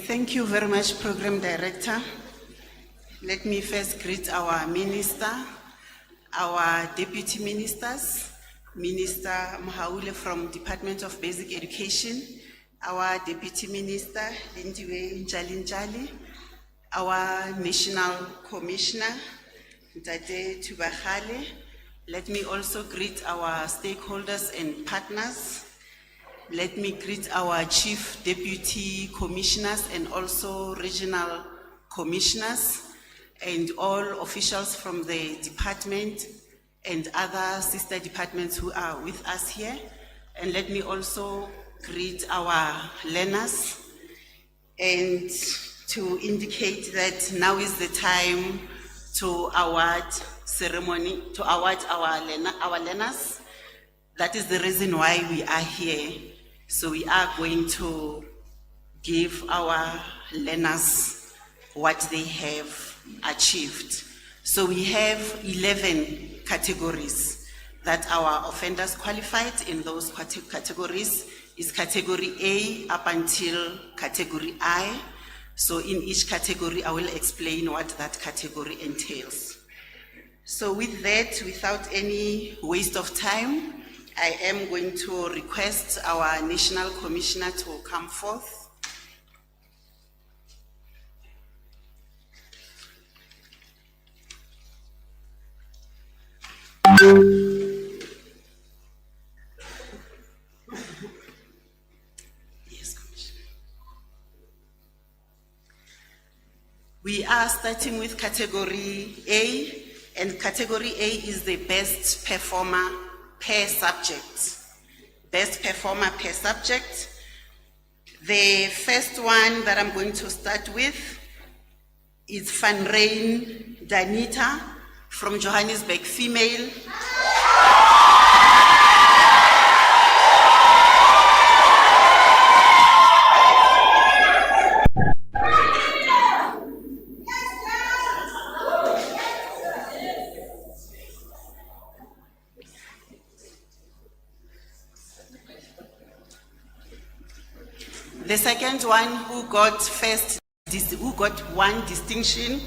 G: Thank you very much, Program Director. Let me first greet our Minister, our Deputy Ministers, Minister Mhaule from Department of Basic Education, our Deputy Minister, Lindiwe Njalinjali, our National Commissioner, Ntate Tubahale. Let me also greet our stakeholders and partners. Let me greet our Chief Deputy Commissioners and also Regional Commissioners and all officials from the department and other sister departments who are with us here. And let me also greet our learners and to indicate that now is the time to award ceremony, to award our learners. That is the reason why we are here. So we are going to give our learners what they have achieved. So we have 11 categories that our offenders qualified in. Those categories is category A up until category I. So in each category, I will explain what that category entails. So with that, without any waste of time, I am going to request our National Commissioner to come forth. Yes, Commissioner. We are starting with category A, and category A is the best performer per subject. Best performer per subject. The first one that I'm going to start with is Van Rain Danita from Johannesburg, female. The second one who got one distinction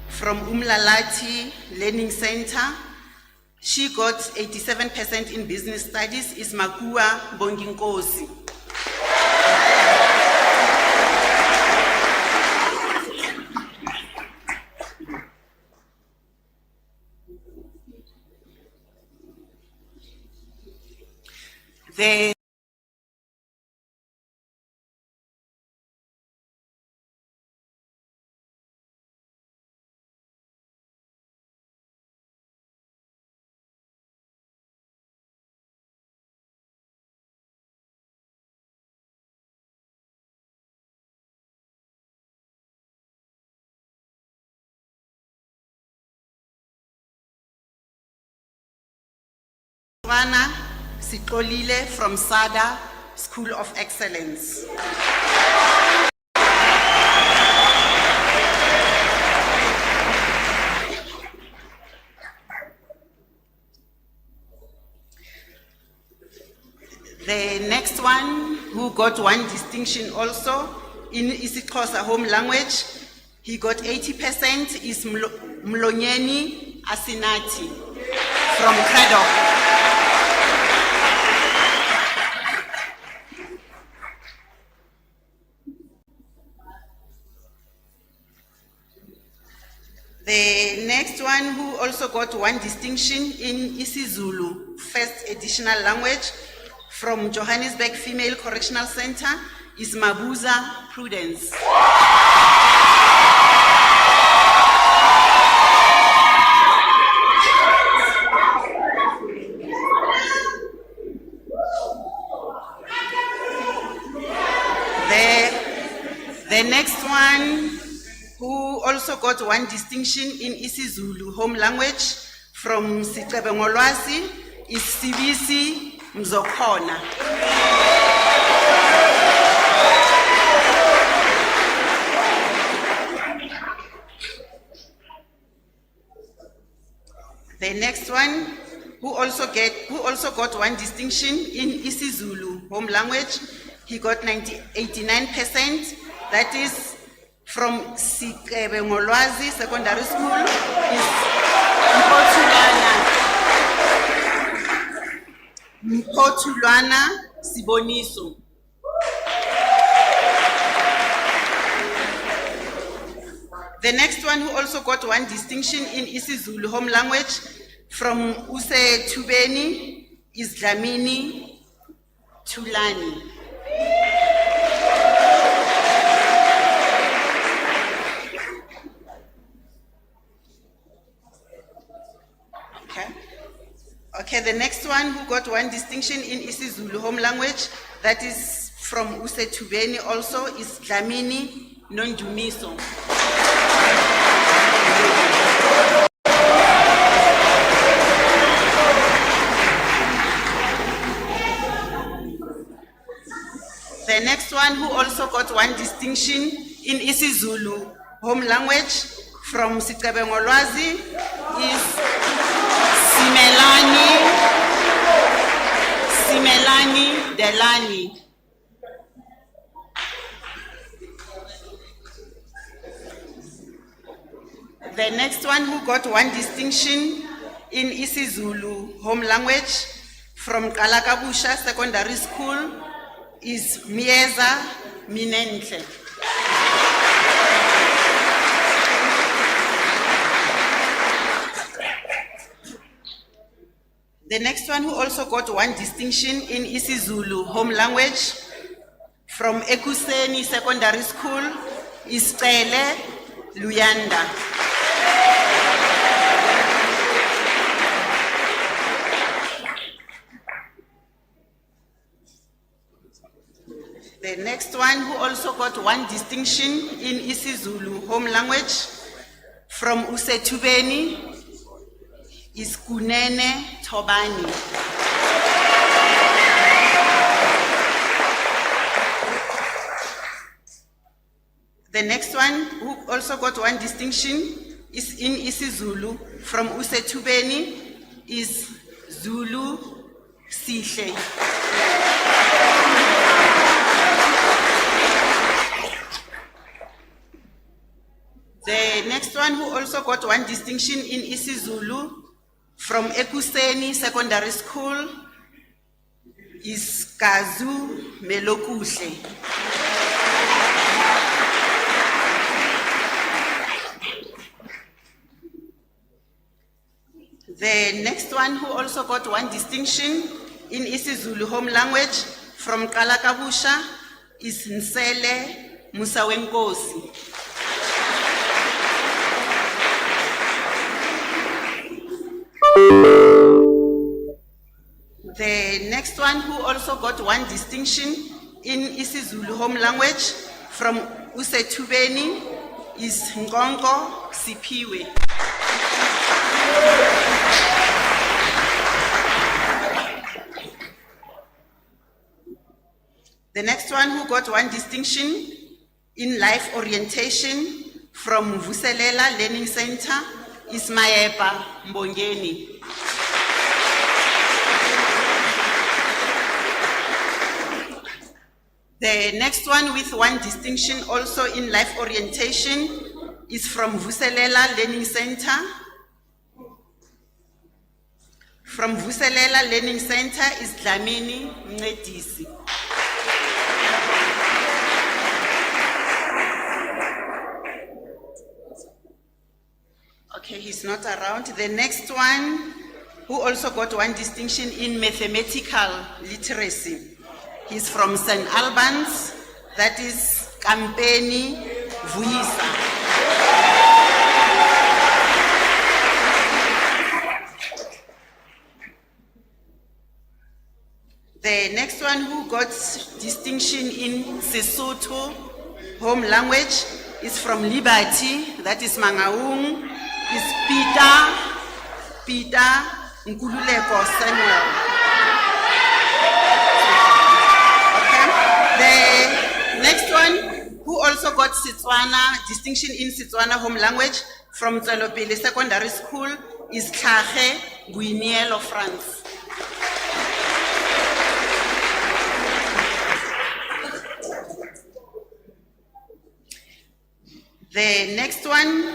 G: from Umlalati Learning Center, she got 87% in business studies, is Makua Bonginkosi. The Rana Sikolile from SADA School of Excellence. The next one who got one distinction also in isiXhosa home language, he got 80%, is Mlonyeni Asinati from Craddock. The next one who also got one distinction in isiZulu, first additional language, From Johannesburg Female Correctional Center is Mabuza Prudence. The next one, who also got one distinction in isiZulu home language from Sicebengolwasi, is Sibisi Mzokhona. The next one, who also got one distinction in isiZulu home language, he got 89%. That is from Sikebengolwazi Secondary School, is Mpotulwana Siboniso. The next one, who also got one distinction in isiZulu home language from Use Tubeni, is Dlamini Tulani. Okay, the next one who got one distinction in isiZulu home language, that is from Use Tubeni also, is Dlamini Nondumiso. The next one who also got one distinction in isiZulu home language from Sicebengolwazi is Simelani Delani. The next one who got one distinction in isiZulu home language from Kalakabusha Secondary School is Mieza Minentle. The next one who also got one distinction in isiZulu home language from Ekuseni Secondary School is Cele Luyanda. The next one who also got one distinction in isiZulu home language from Usetubeni is Kunene Tobani. The next one who also got one distinction is in isiZulu from Usetubeni is Zulu Sihle. The next one who also got one distinction in isiZulu from Ekuseni Secondary School is Kazu Melokuhle. The next one who also got one distinction in isiZulu home language from Kalakabusha is Nsele Musawenkosi. The next one who also got one distinction in isiZulu home language from Usetubeni is Ngongo Sipiwe. The next one who got one distinction in life orientation from Vuselela Learning Center is Maepa Mbongeni. The next one with one distinction also in life orientation is from Vuselela Learning Center. From Vuselela Learning Center is Dlamini Mncedisi. Okay, he's not around. The next one who also got one distinction in mathematical literacy. He's from St. Albans, that is Kampeni Vuisa. The next one who got distinction in Sesotho, home language, is from Liberty, that is Mangaung, is Peter Nkululeko Samuel. Okay. The next one who also got Setswana, distinction in Setswana home language from Tswelopele Secondary School is Tlhage Guiniel of France. The next one,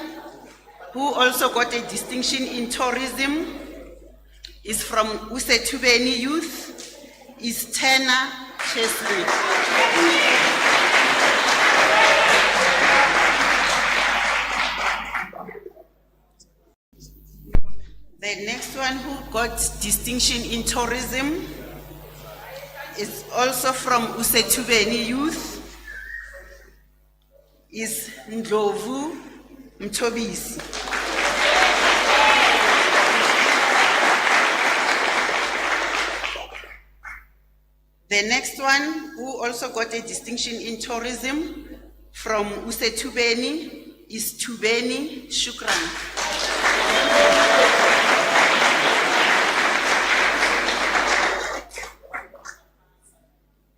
G: who also got a distinction in tourism, is from Usetubeni Youth, is Tena Chesley. The next one who got distinction in tourism is also from Usetubeni Youth, is Ndlovu Mtobisi. The next one who also got a distinction in tourism from Usetubeni is Tubeni Shukran.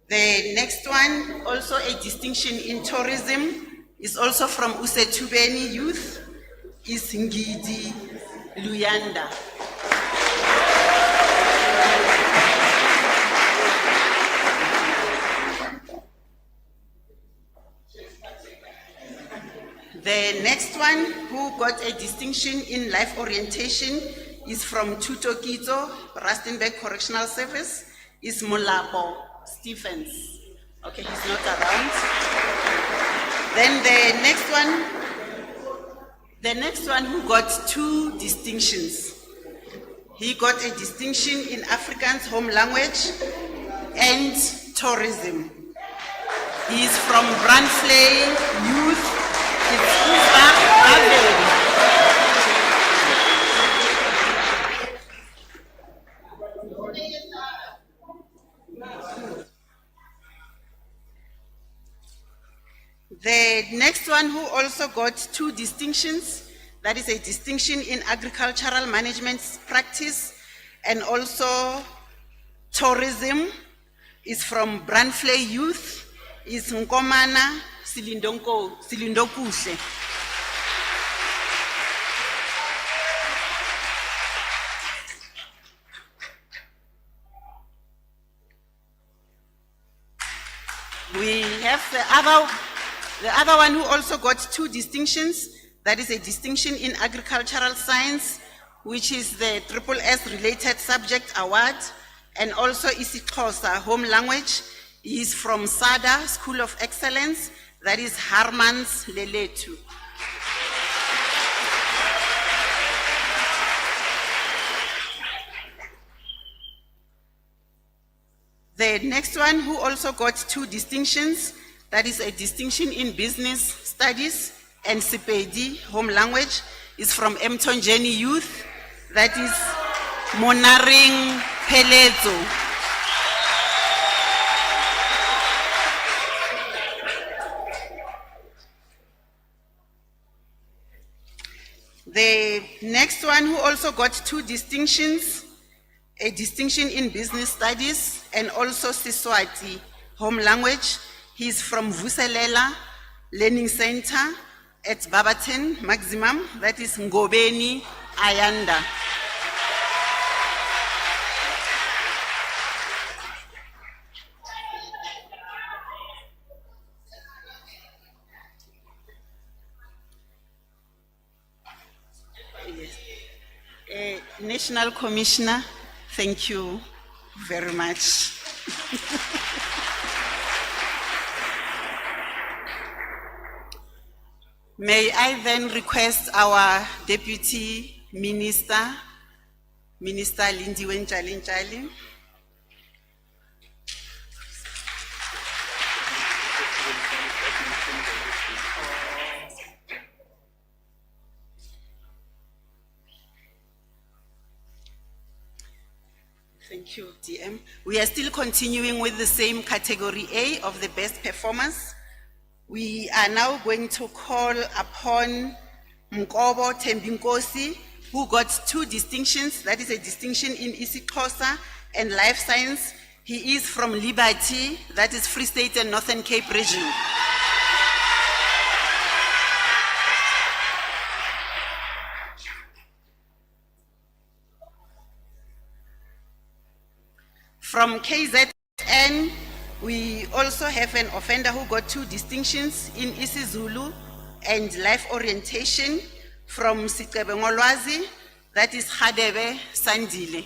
G: The next one, also a distinction in tourism, is also from Usetubeni Youth, is Ngidi Luyanda. The next one who got a distinction in life orientation is from Tutokito, Rustenburg Correctional Service, is Molapo Stephens. Okay, he's not around. Then the next one who got two distinctions. He got a distinction in Afrikaans home language and tourism. He is from Brandflay Youth. It's Uba Abel. The next one who also got two distinctions, that is a distinction in agricultural management practice and also tourism, is from Brandflay Youth, is Nkomana Silindokuhle. We have the other one who also got two distinctions, that is a distinction in agricultural science, which is the SSS related subject award, and also isiXhosa home language. He is from SADA, School of Excellence, that is Harmans Leletu. The next one who also got two distinctions, that is a distinction in business studies and Sepedi home language, is from Mtonjeni Youth, that is Monaring Pelezo. The next one who also got two distinctions, a distinction in business studies and also Siswati home language. He's from Vuselela Learning Center at Barberton Maximum, that is Ngobeni Ayanda. National Commissioner, thank you very much. May I then request our Deputy Minister Minister Lindiwe Ntjali. Thank you, DM. We are still continuing with the same category A of the best performance. We are now going to call upon Mkobo Tembinkosi, who got 2 distinctions. That is a distinction in isiXhosa and life science. He is from Liberty, that is Free State and Northern Cape region. From KZN, we also have an offender who got 2 distinctions in isiZulu and life orientation from Sicebengolwazi, that is Hadebe Sandile.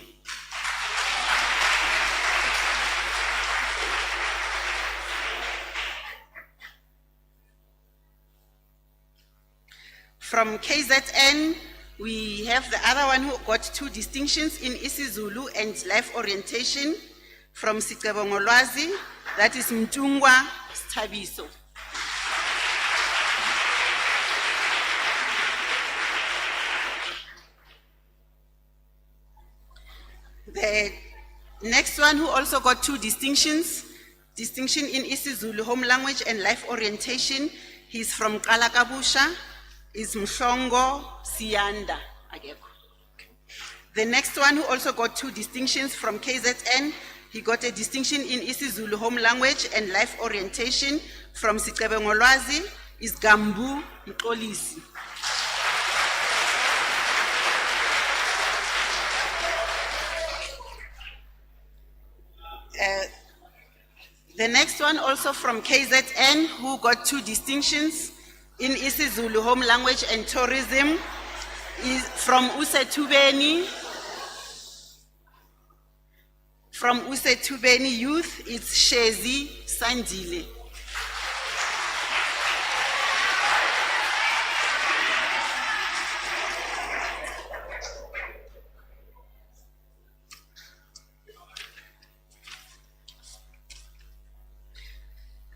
G: From KZN, we have the other one who got 2 distinctions in isiZulu and life orientation from Sicebengolwazi, that is Mtungwa Stabiso. The next one who also got 2 distinctions, distinction in isiZulu home language and life orientation, he's from Kalakabusha, is Mshongo Sianda Ageko. The next one who also got 2 distinctions from KZN, he got a distinction in isiZulu home language and life orientation from Sicebengolwazi, is Gambu Mxolisi. The next one also from KZN who got 2 distinctions in isiZulu home language and tourism is from Usetubeni. From Usetubeni Youth, it's Shezi Sandile.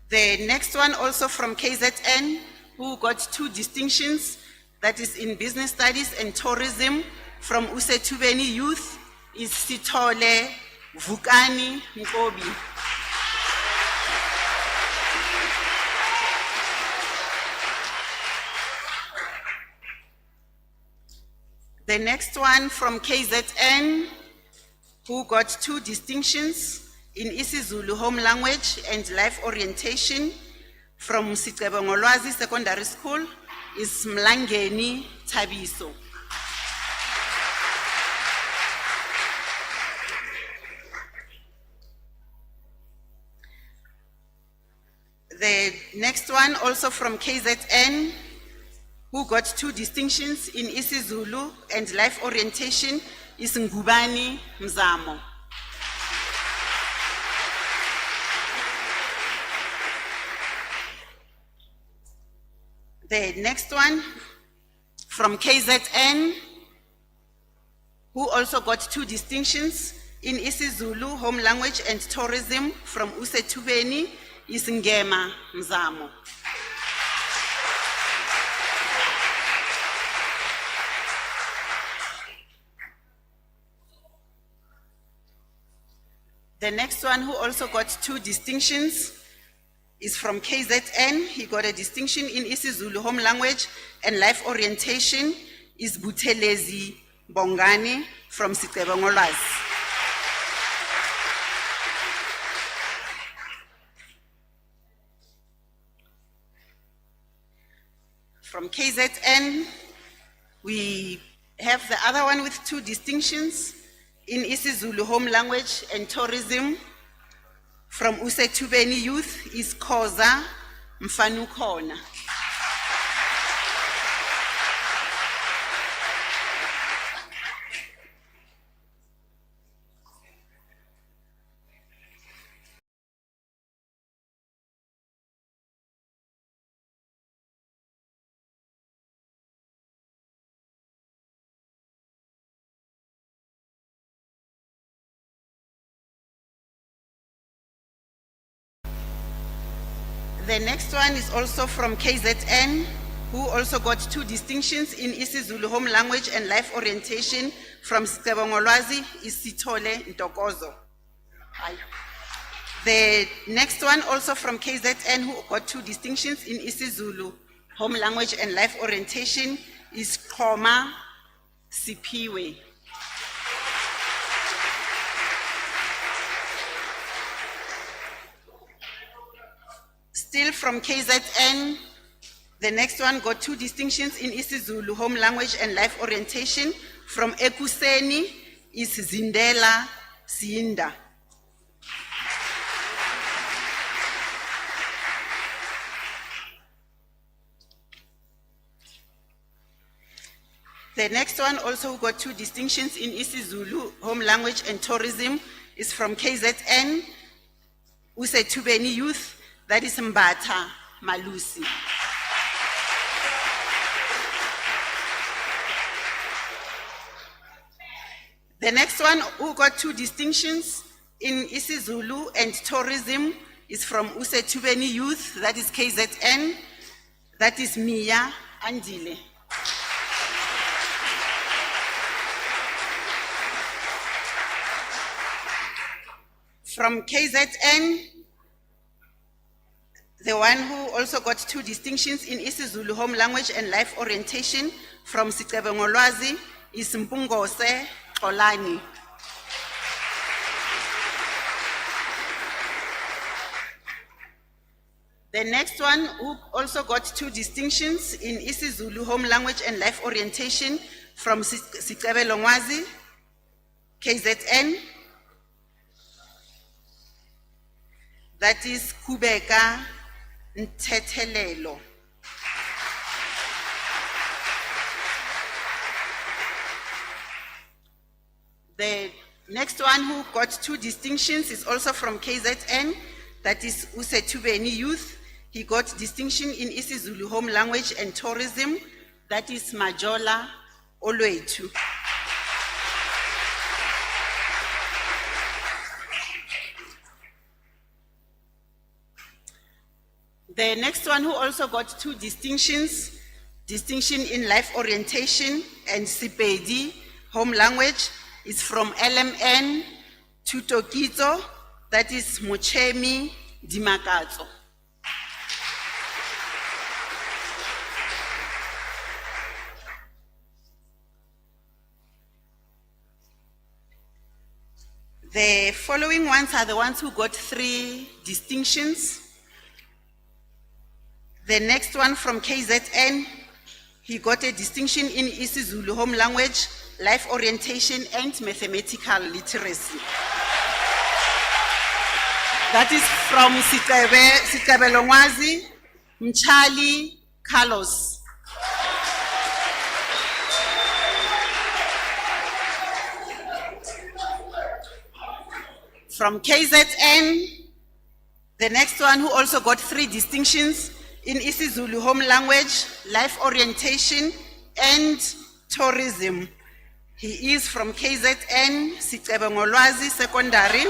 G: The next one also from KZN who got 2 distinctions, that is in business studies and tourism from Usetubeni Youth, is Sitole Vukani Mkobi. The next one from KZN who got 2 distinctions in isiZulu home language and life orientation from Sicebengolwazi Secondary School is Mlangeni Tabiso. The next one also from KZN who got 2 distinctions in isiZulu and life orientation is Ngubani Mzamo. The next one from KZN who also got 2 distinctions in isiZulu home language and tourism from Usetubeni is Ngema Mzamo. The next one who also got 2 distinctions is from KZN. He got a distinction in isiZulu home language and life orientation is Buthelezi Bongani from Sicebengolwazi. From KZN, we have the other one with 2 distinctions in isiZulu home language and tourism from Usetubeni Youth is Khoza Mfanukhona. The next one is also from KZN, who also got 2 distinctions in isiZulu home language and life orientation from Sicebongolwazi Isithole Ntokozo. The next one also from KZN, who got 2 distinctions in isiZulu home language and life orientation, is Khoma Sipiwe. Still from KZN, the next one got 2 distinctions in isiZulu home language and life orientation from Ekuseni is Zindela Siinda. The next one also got 2 distinctions in isiZulu home language and tourism is from KZN, Usetubeni Youth, that is Mbatha Malusi. The next one who got 2 distinctions in isiZulu and tourism is from Usetubeni Youth, that is KZN, that is Mia Andile. From KZN, the one who also got 2 distinctions in isiZulu home language and life orientation from Sicebongolwazi is Mpungose Xolani. The next one who also got 2 distinctions in isiZulu home language and life orientation from Sicebongolwazi, KZN, that is Kubeka Ntethelelo. The next one who got 2 distinctions is also from KZN, that is Usetubeni Youth. He got distinction in isiZulu home language and tourism, that is Majola Olwetu. The next one who also got 2 distinctions, distinction in life orientation and Sepedi home language, is from LMN Tutokito, that is Mochemi Dimakatso. The following ones are the ones who got 3 distinctions. The next one from KZN, he got a distinction in isiZulu home language, life orientation, and mathematical literacy. That is from Sicebongolwazi Mchali Carlos. From KZN, the next one who also got 3 distinctions in isiZulu home language, life orientation, and tourism. He is from KZN, Sicebongolwazi Secondary.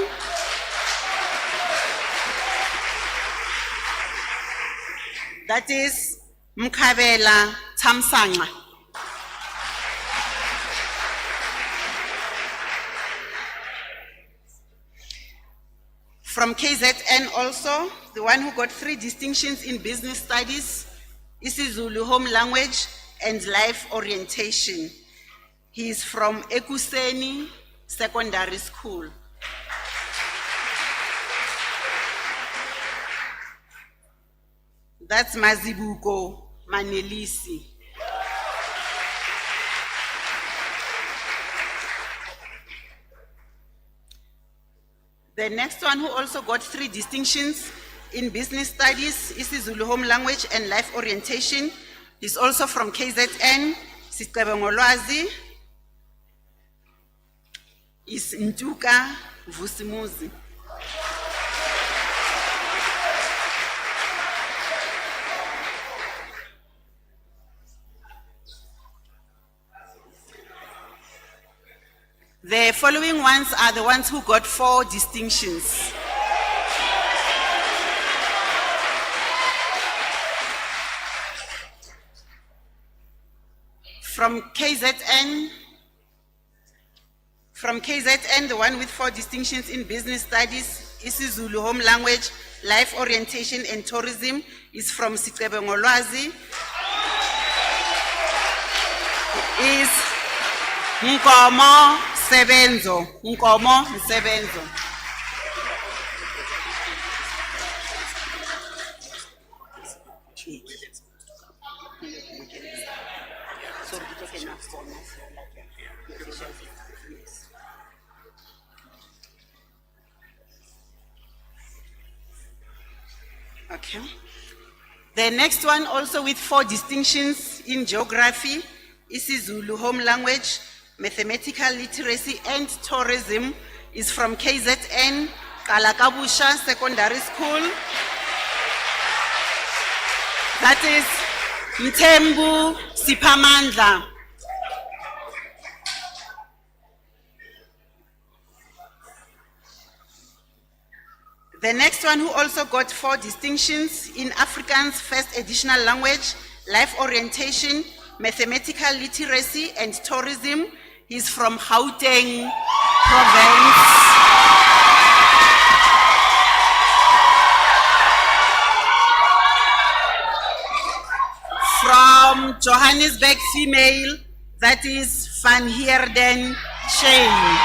G: That is Mkhabela Thamsanqa. From KZN also, the one who got 3 distinctions in business studies, isiZulu home language, and life orientation. He is from Ekuseni Secondary School. That's Mazibuko Manelisi. The next one who also got 3 distinctions in business studies, isiZulu home language and life orientation, is also from KZN, Sicebongolwazi, is Ntuka Vusimuzi. The following ones are the ones who got 4 distinctions. From KZN, the one with 4 distinctions in business studies, isiZulu home language, life orientation and tourism, is from Sicebengolwazi, is Nkomo Sebenzo. Okay. The next one, also with 4 distinctions in geography, isiZulu home language, mathematical literacy and tourism, is from KZN, Kalakabusha Secondary School. That is Mthembu Sipamandla. The next one, who also got 4 distinctions in Afrikaans first additional language, life orientation, mathematical literacy and tourism, is from Gauteng province. From Johannesburg female, that is Van Heerden Shane.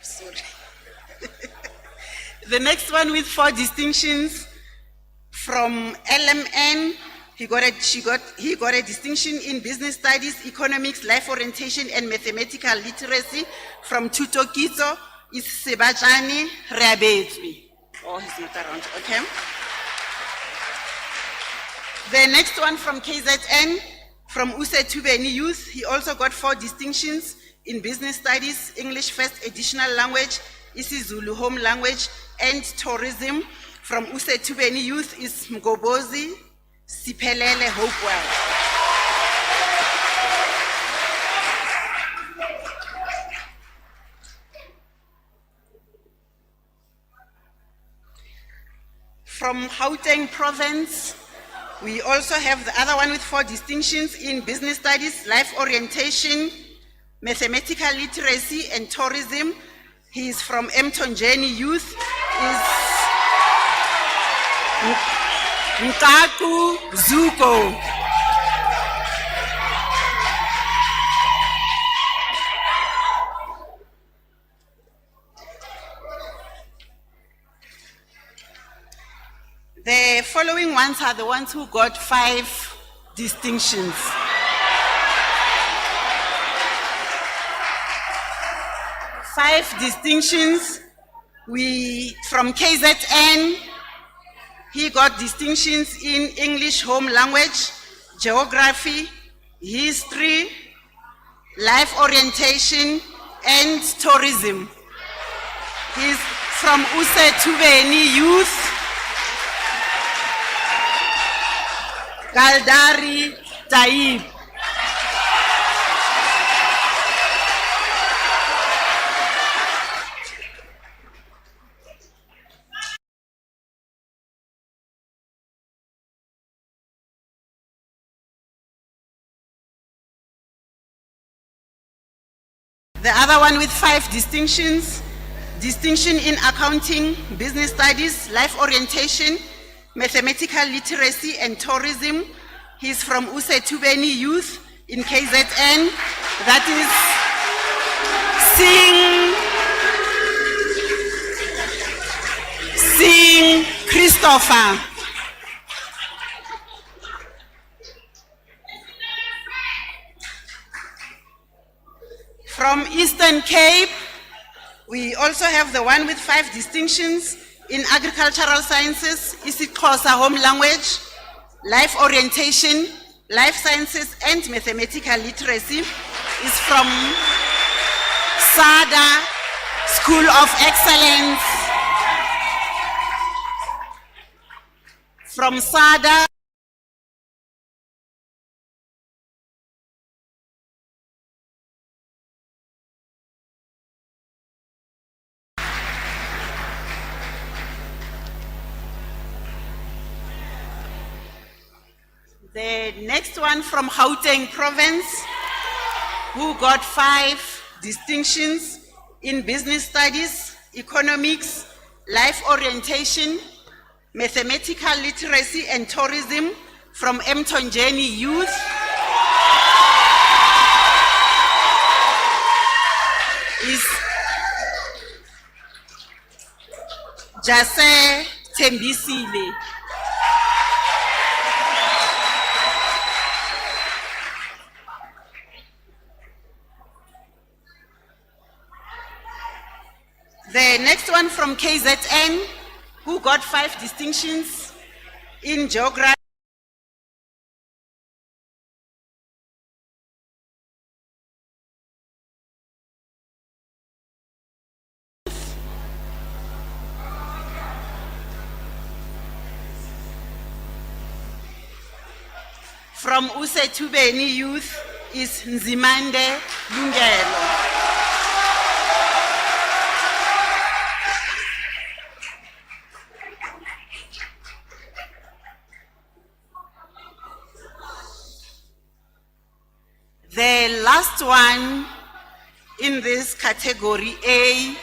G: Sorry. The next one with 4 distinctions from LMN, he got a distinction in business studies, economics, life orientation, and mathematical literacy. From Tutokito is Sebajani Rabetsui. Oh, he's not around. Okay. The next one from KZN, from Usetubeni Youth, he also got 4 distinctions in business studies, English first additional language, isiZulu home language, and tourism. From Usetubeni Youth is Mgobozi Sipelele Hopewell. From Gauteng province, we also have the other one with 4 distinctions in business studies, life orientation, mathematical literacy and tourism. He is from Mtonjeni Youth, is Nkatu Zuko. The following ones are the ones who got 5 distinctions. Five distinctions. From KZN, he got distinctions in English home language, geography, history, life orientation, and tourism. He's from Usetubeni Youth, Galdari Taib. The other one with 5 distinctions, distinction in accounting, business studies, life orientation, mathematical literacy and tourism. He's from Usetubeni Youth in KZN. That is Sing Christopher. From Eastern Cape, we also have the one with 5 distinctions in agricultural sciences, isiXhosa home language, life orientation, Life Sciences and Mathematical Literacy is from SADA School of Excellence. From SADA. The next one from Gauteng Province, who got 5 distinctions in business studies, economics, life orientation, mathematical literacy and tourism from Mtonjeni Youth. Is Jase Tembisile. The next one from KZN, who got 5 distinctions in geography. From Usetubeni Youth is Nzimande Lungelo. The last one in this category A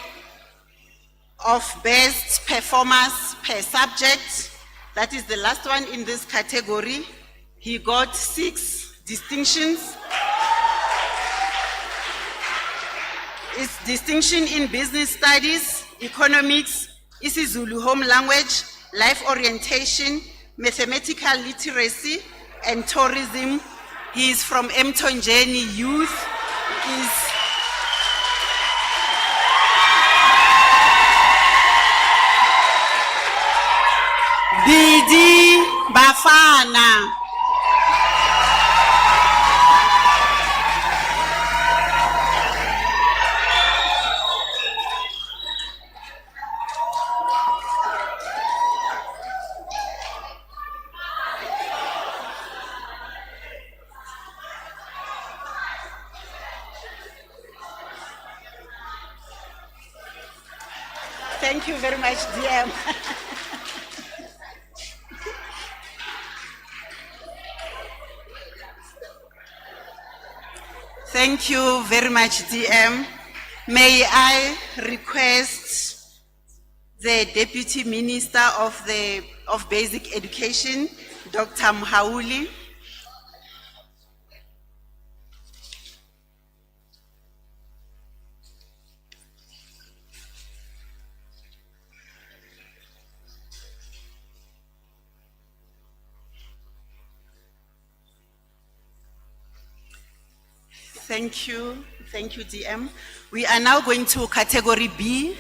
G: of best performance per subject, that is the last one in this category. He got 6 distinctions. It's distinction in business studies, economics, isiZulu home language, life orientation, mathematical literacy, and tourism. He is from Mtonjeni Youth. Bidi Bafana. Thank you very much, DM. Thank you very much, DM. May I request the Deputy Minister of Basic Education, Dr. Mhauli. Thank you, DM. We are now going to category B,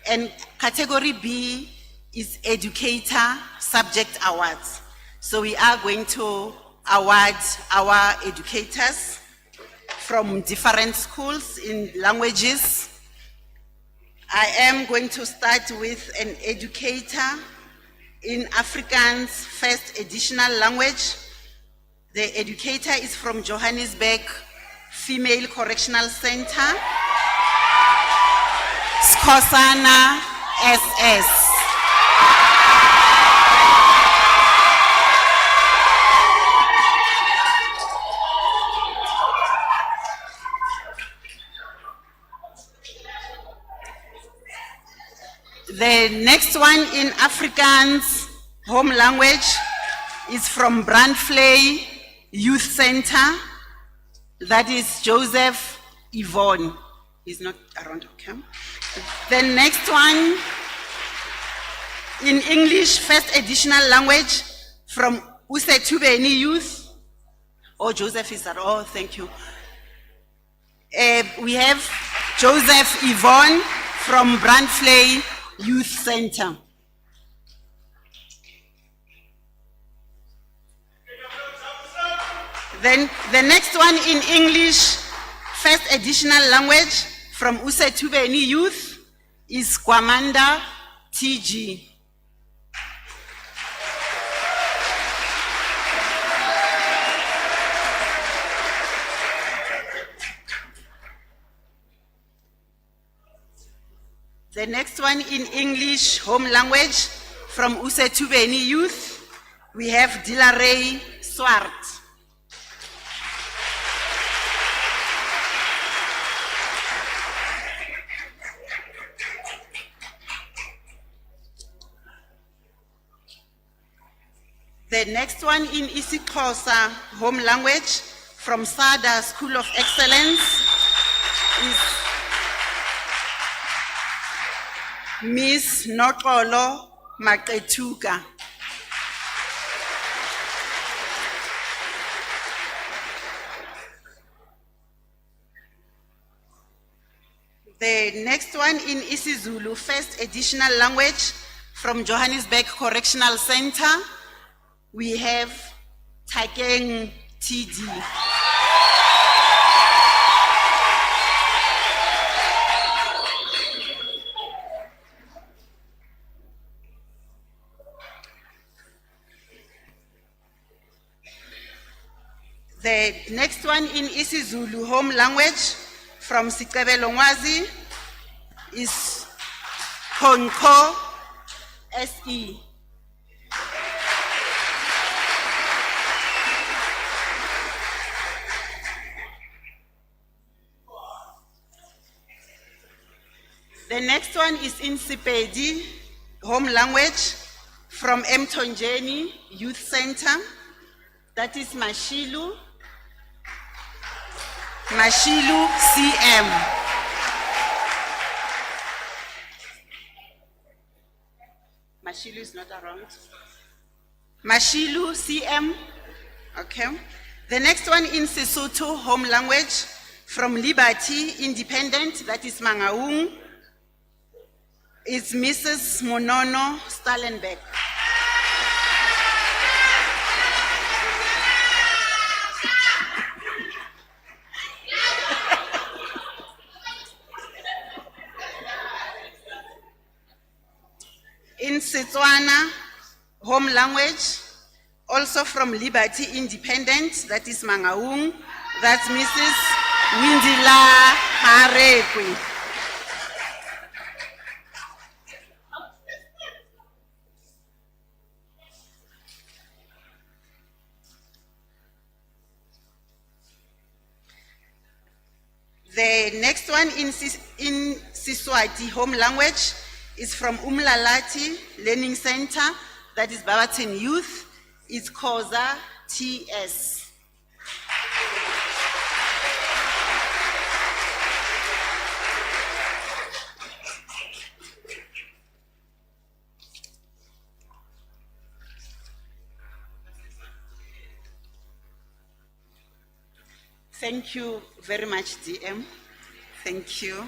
G: and category B is Educator Subject Awards. So we are going to award our educators from different schools in languages. I am going to start with an educator in Afrikaans first additional language. The educator is from Johannesburg Female Correctional Center, Skosana SS. The next one in Afrikaans home language is from Brandfley Youth Center. That is Joseph Yvonne. He's not around, okay? The next one in English first additional language from Usetubeni Youth. Oh, Joseph is at all, thank you. We have Joseph Yvonne from Brandfley Youth Center. Then the next one in English, first additional language from Usetubeni Youth is Kwamanda TG. The next one in English, home language, from Usetubeni Youth, we have Dilaray Swart. The next one in isiXhosa, home language, from SADA School of Excellence, is Miss Nokolo Maqetuka. The next one in isiZulu, first additional language from Johannesburg Correctional Center, we have Takeng TD. The next one in isiZulu, home language, from Sikebelo Ngwazi, is Honko SE. The next one is in Sipedi, home language, from Mtonjeni Youth Center, that is Mashilu CM. Mashilu is not around. Mashilu CM, okay. The next one in Sesotho, home language, from Liberty Independent, that is Mangaung, is Mrs. Monono Stalenbeck. In Setswana, home language, also from Liberty Independent, that is Mangaung, that's Mrs. Windila Harekwi. The next one in Siswati, home language, is from Umlalati Learning Center, that is Babaton Youth, it's Koza TS. Thank you very much, DM. Thank you.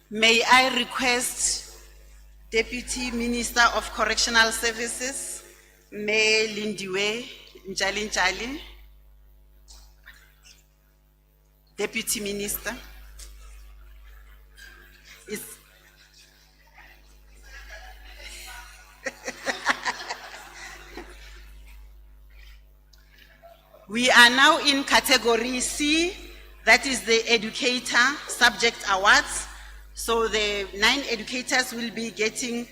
G: May I request Deputy Minister of Correctional Services, May Lindiwe Njali, Deputy Minister. We are now in category C, that is the Educator Subject Awards. So the 9 educators will be getting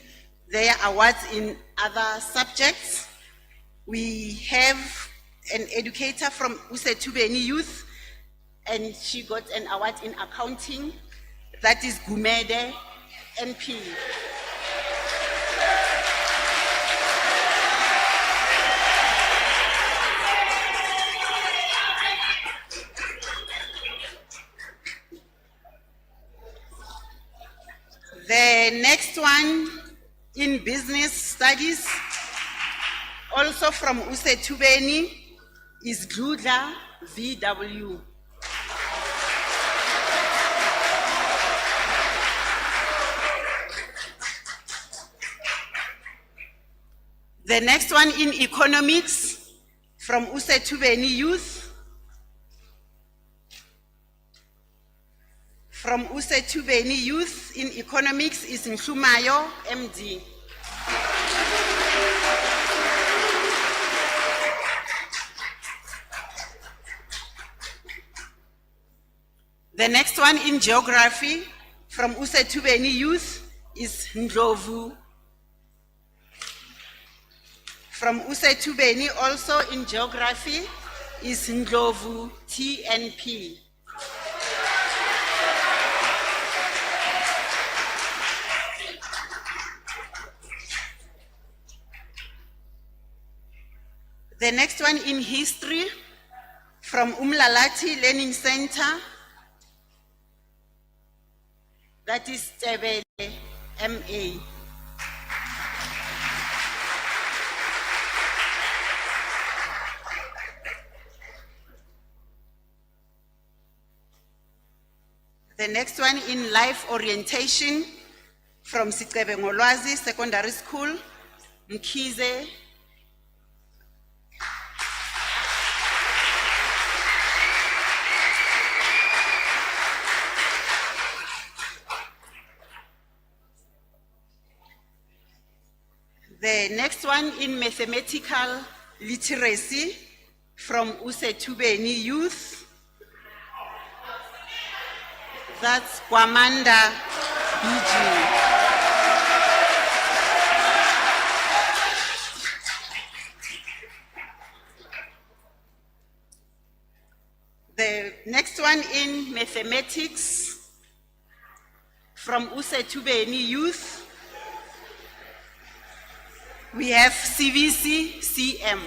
G: their awards in other subjects. We have an educator from Usetubeni Youth, and she got an award in accounting. That is Gumede NP. The next one in business studies, also from Usetubeni, is Gludla VW. The next one in economics from Usetubeni Youth. From Usetubeni Youth in economics is Nsumayo, MD. The next one in geography from Usetubeni Youth is Ndlovu. From Usetubeni also in geography is Ndlovu, TNP. The next one in history from Umlalati Learning Center, that is Tebele, MA. The next one in life orientation from Sitebengolwazi Secondary School, Mkize. The next one in mathematical literacy from Usetubeni Youth, that's Kwamanda BG. The next one in mathematics from Usetubeni Youth, we have CVC CM.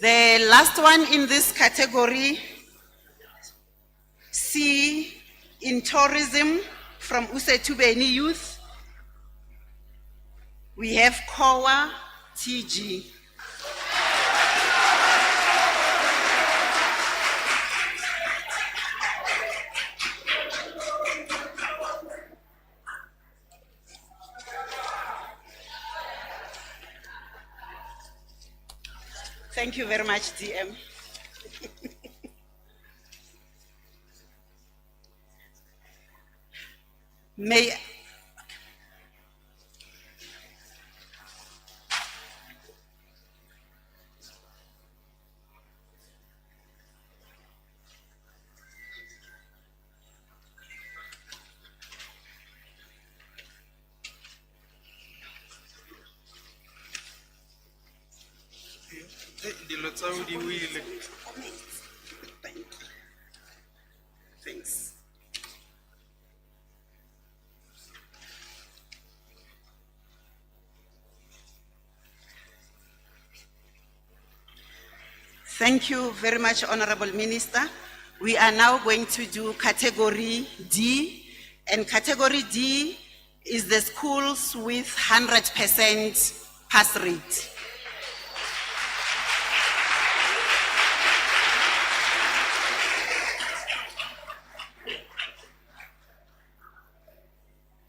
G: The last one in this category, C in tourism from Usetubeni Youth, we have COA TG. Thank you very much, DM. May
H: Dilo tsa o di wile.
G: Thanks. Thank you very much, Honorable Minister. We are now going to do category D, and category D is the schools with 100% pass rate.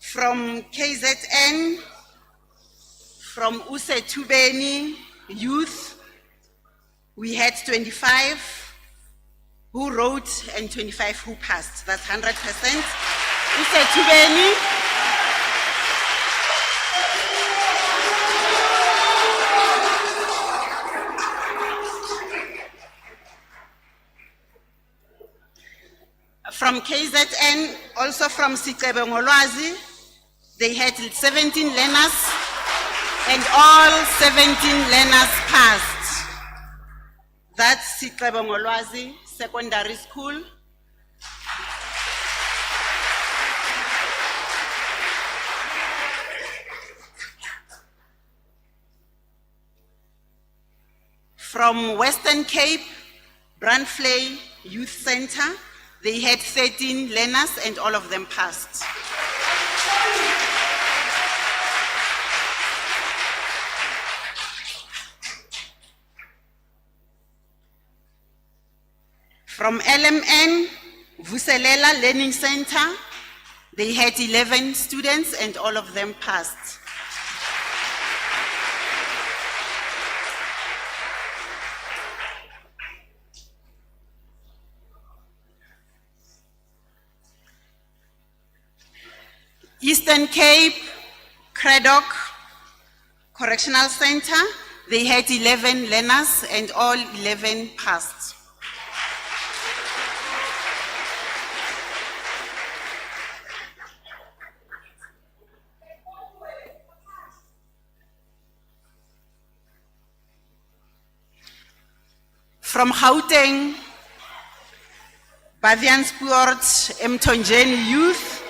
G: From KZN, from Usetubeni Youth, we had 25 who wrote and 25 who passed. That's 100%. Usetubeni. From KZN, also from Sitebengolwazi, they had 17 learners and all 17 learners passed. That's Sitebengolwazi Secondary School. From Western Cape, Brandflay Youth Center, they had 13 learners and all of them passed. From LMN, Vuselela Learning Center, they had 11 students and all of them passed. Eastern Cape, Craddock Correctional Center, they had 11 learners and all 11 passed. From Gauteng, Bavianspoort, Mtonjeni Youth,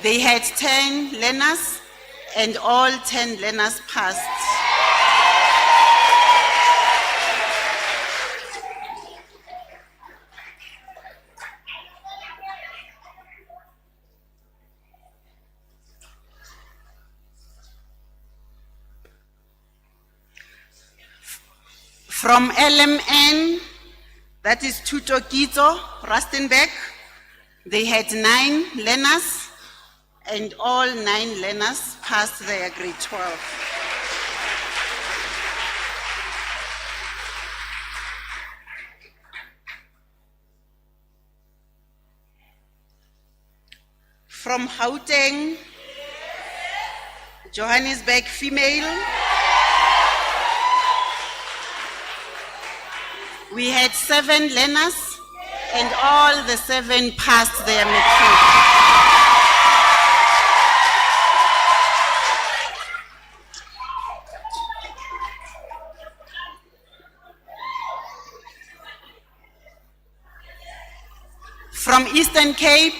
G: they had 10 learners and all 10 learners passed. From LMN, that is Tutokito, Rustenburg, they had 9 learners and all 9 learners passed their grade 12. From Gauteng, Johannesburg female, we had 7 learners and all the 7 passed their matric. From Eastern Cape,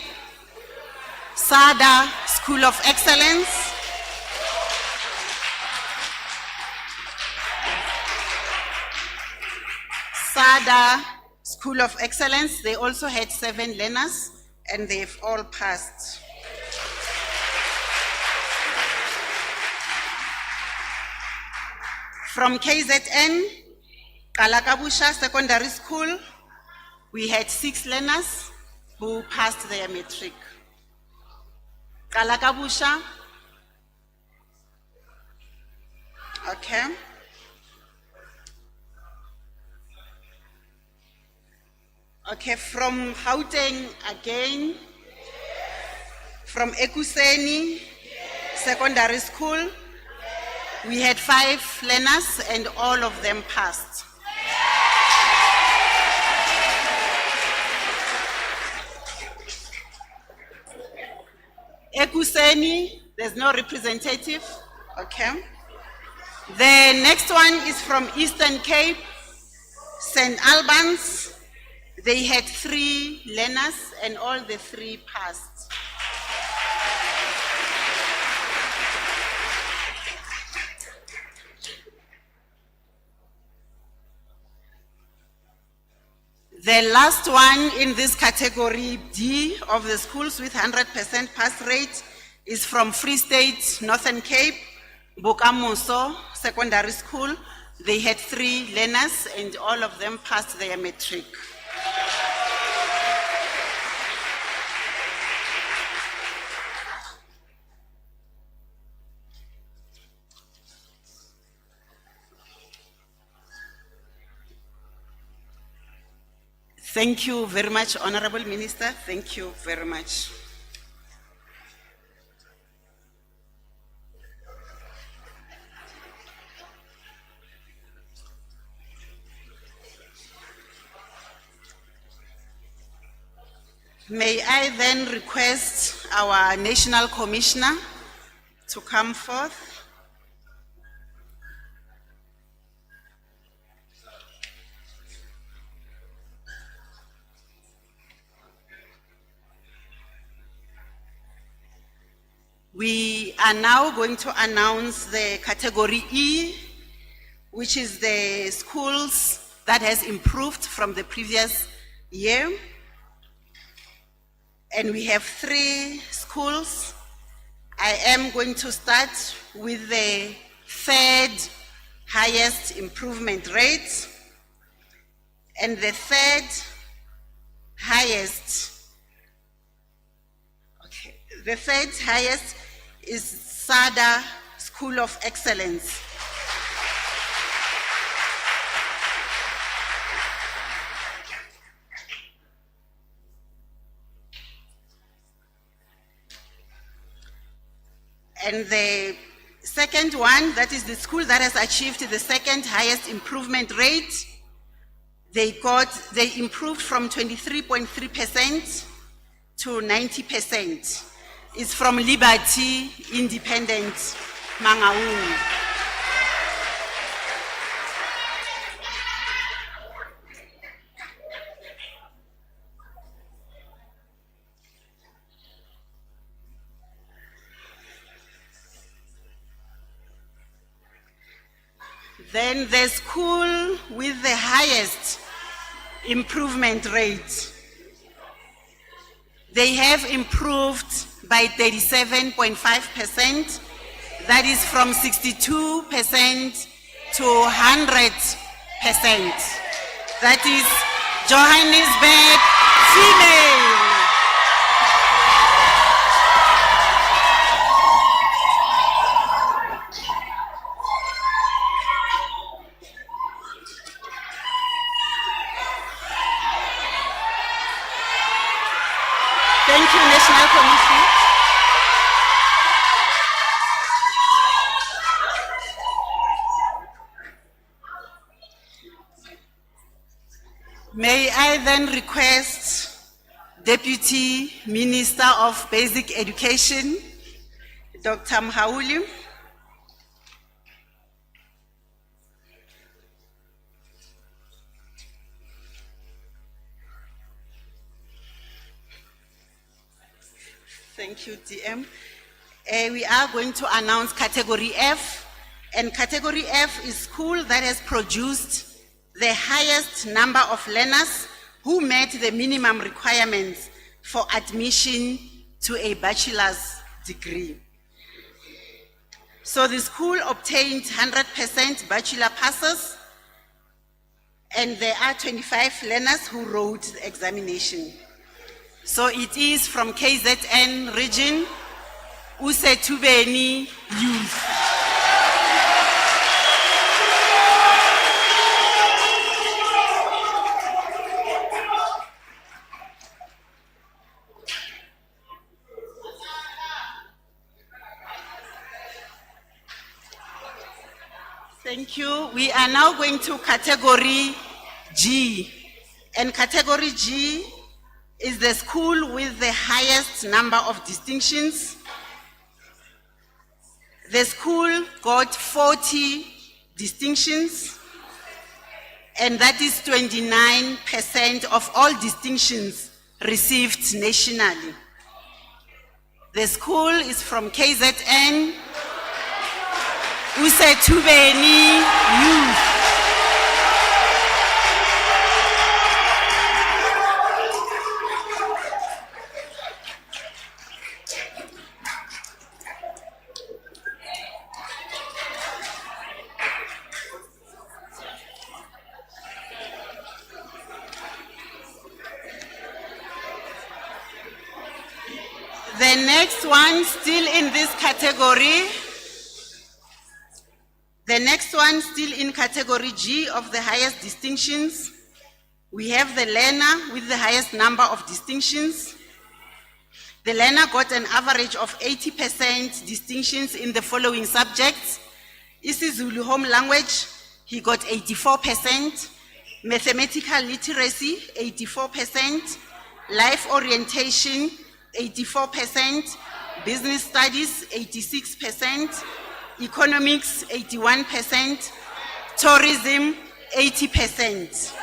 G: SADA School of Excellence, SADA School of Excellence, they also had 7 learners and they've all passed. From KZN, Kalakabusha Secondary School, we had 6 learners who passed their matric. Kalakabusha. Okay. Okay, from Gauteng again. From Ekuseni Secondary School, we had 5 learners and all of them passed. Ekuseni, there's no representative. Okay. The next one is from Eastern Cape, St. Albans. They had 3 learners and all the 3 passed. The last one in this category D of the schools with 100% pass rate is from Free State, Northern Cape, Bokamoso Secondary School. They had 3 learners and all of them passed their matric. Thank you very much, Honorable Minister. Thank you very much. May I then request our National Commissioner to come forth? We are now going to announce the category E, which is the schools that has improved from the previous year. And we have 3 schools. I am going to start with the 3rd highest improvement rate. And the 3rd highest, okay, the third highest is SADA School of Excellence. And the second one, that is the school that has achieved the second highest improvement rate. They improved from 23.3% to 90%. It's from Liberty Independent Mangaung. Then the school with the highest improvement rate, they have improved by 37.5%. That is from 62% to 100%. That is Johannesburg female. Thank you, National Commission. May I then request Deputy Minister of Basic Education, Dr. Mhauli. Thank you, DM. We are going to announce Category F, and Category F is school that has produced the highest number of learners who met the minimum requirements for admission to a bachelor's degree. So the school obtained 100% bachelor passes, and there are 25 learners who wrote the examination. So it is from KZN region, Usetubeni Youth. Thank you. We are now going to Category G. And Category G is the school with the highest number of distinctions. The school got 40 distinctions, and that is 29% of all distinctions received nationally. The school is from KZN, Usetubeni Youth. The next one, still in this category, the next one still in Category G of the highest distinctions, we have the learner with the highest number of distinctions. The learner got an average of 80% distinctions in the following subjects. isiZulu home language, he got 84%. Mathematical literacy, 84%. Life orientation, 84%. Business studies, 86%. Economics, 81%. Tourism, 80%.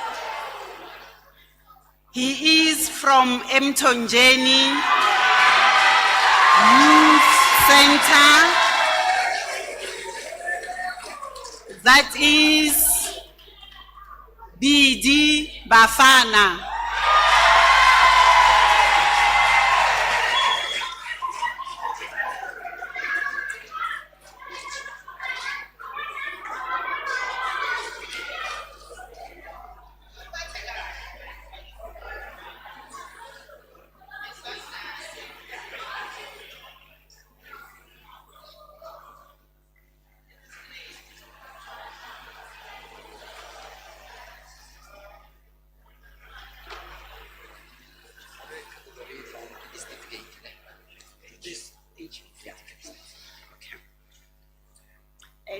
G: He is from Mtonjeni Youth Center. That is BD Bafana.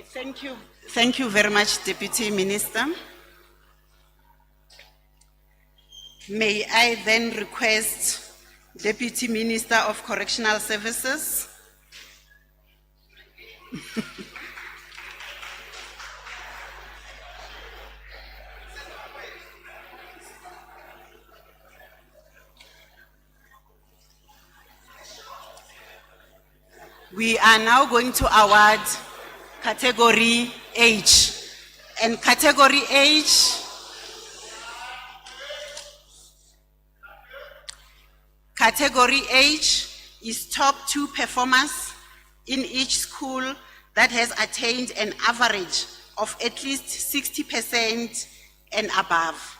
G: Okay, thank you. Thank you very much, Deputy Minister. May I then request Deputy Minister of Correctional Services. We are now going to award category H. And category H is top 2 performers in each school that has attained an average of at least 60% and above.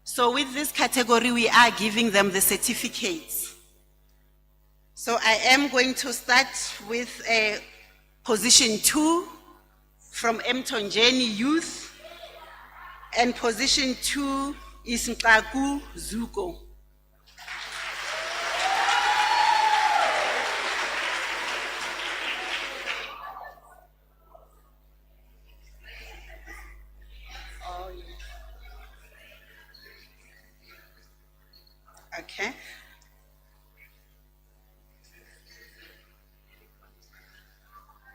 G: So with this category, we are giving them the certificates. So I am going to start with position 2 from Mtonjeni Youth, and position 2 is Nkaku Zuko. Okay.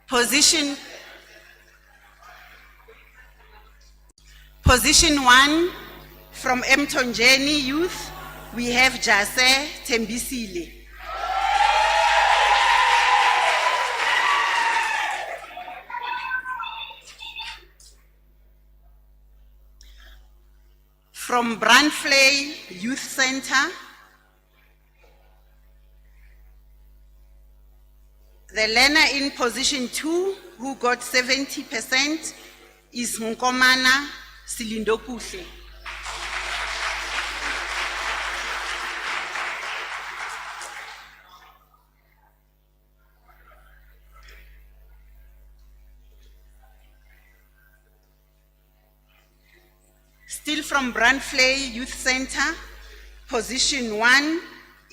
G: Position 1 from Mtonjeni Youth, we have Jase Tembisile. From Brandflay Youth Center, the learner in position 2 who got 70% is Nkomana Silindokuse. Still from Brandflay Youth Center, position 1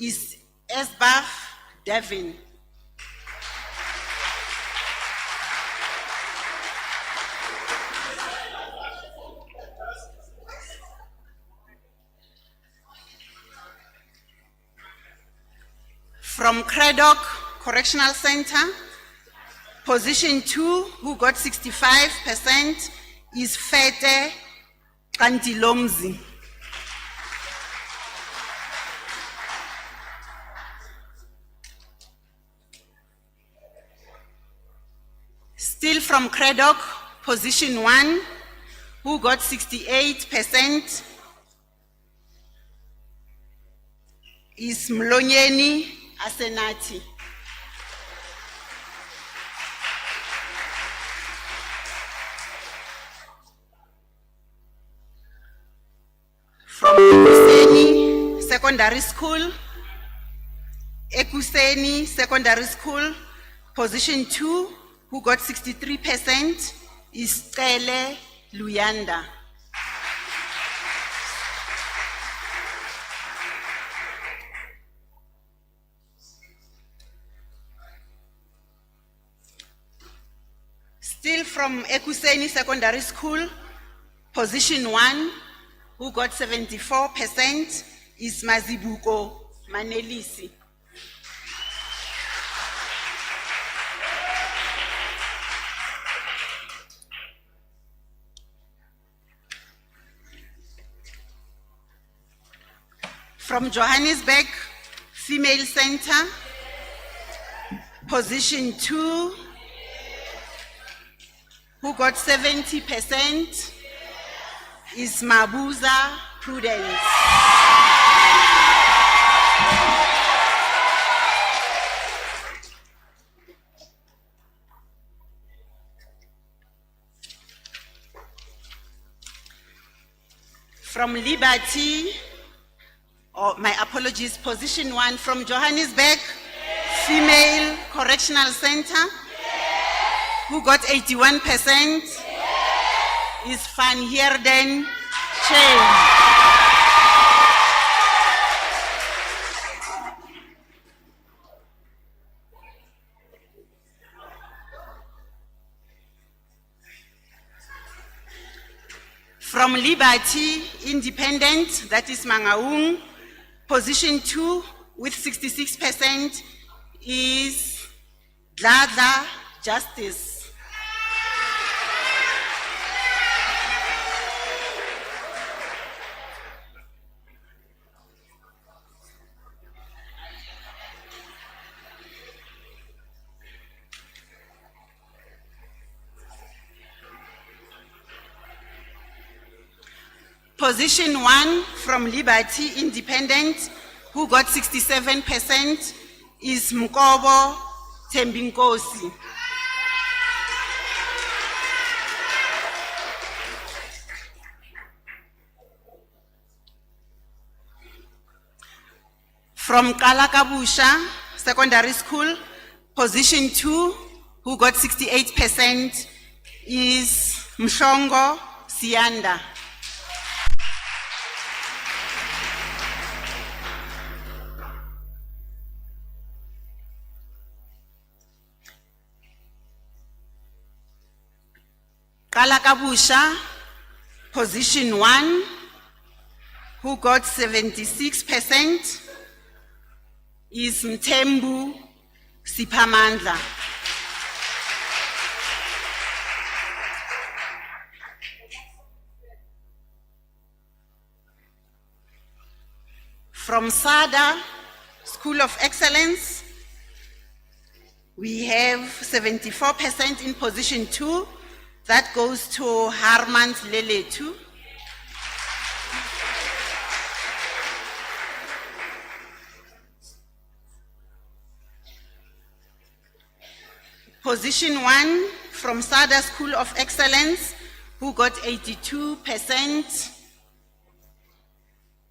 G: is Esbaf Devin. From Craddock Correctional Center, position 2, who got 65%, is Fete Kantilomzi. Still from Craddock, position 1, who got 68%, is Mlonyeni Asenati. From Ekuseni Secondary School, position 2, who got 63%, is Tele Luyanda. Still from Ekuseni Secondary School, position 1, who got 74%, is Mazibuko Manelisi. From Johannesburg Female Center, position 2, who got 70%, is Mabuza Prudence. From Liberty, my apologies, position 1 from Johannesburg Female Correctional Center, who got 81%, is Van Heerden Chen. From Liberty Independent, that is Mangaung. Position 2 with 66% is Dladla Justice. Position 1 from Liberty Independent, who got 67%, is Mkobo Tembinkosi. From Kalakabusha Secondary School, position 2, who got 68%, is Mshongo Sianda. Kalakabusha, position 1, who got 76%, is Mtembu Sipamandla. From Sada School of Excellence, we have 74% in position 2. That goes to Harman Leletu. Position 1 from Sada School of Excellence, who got 82%,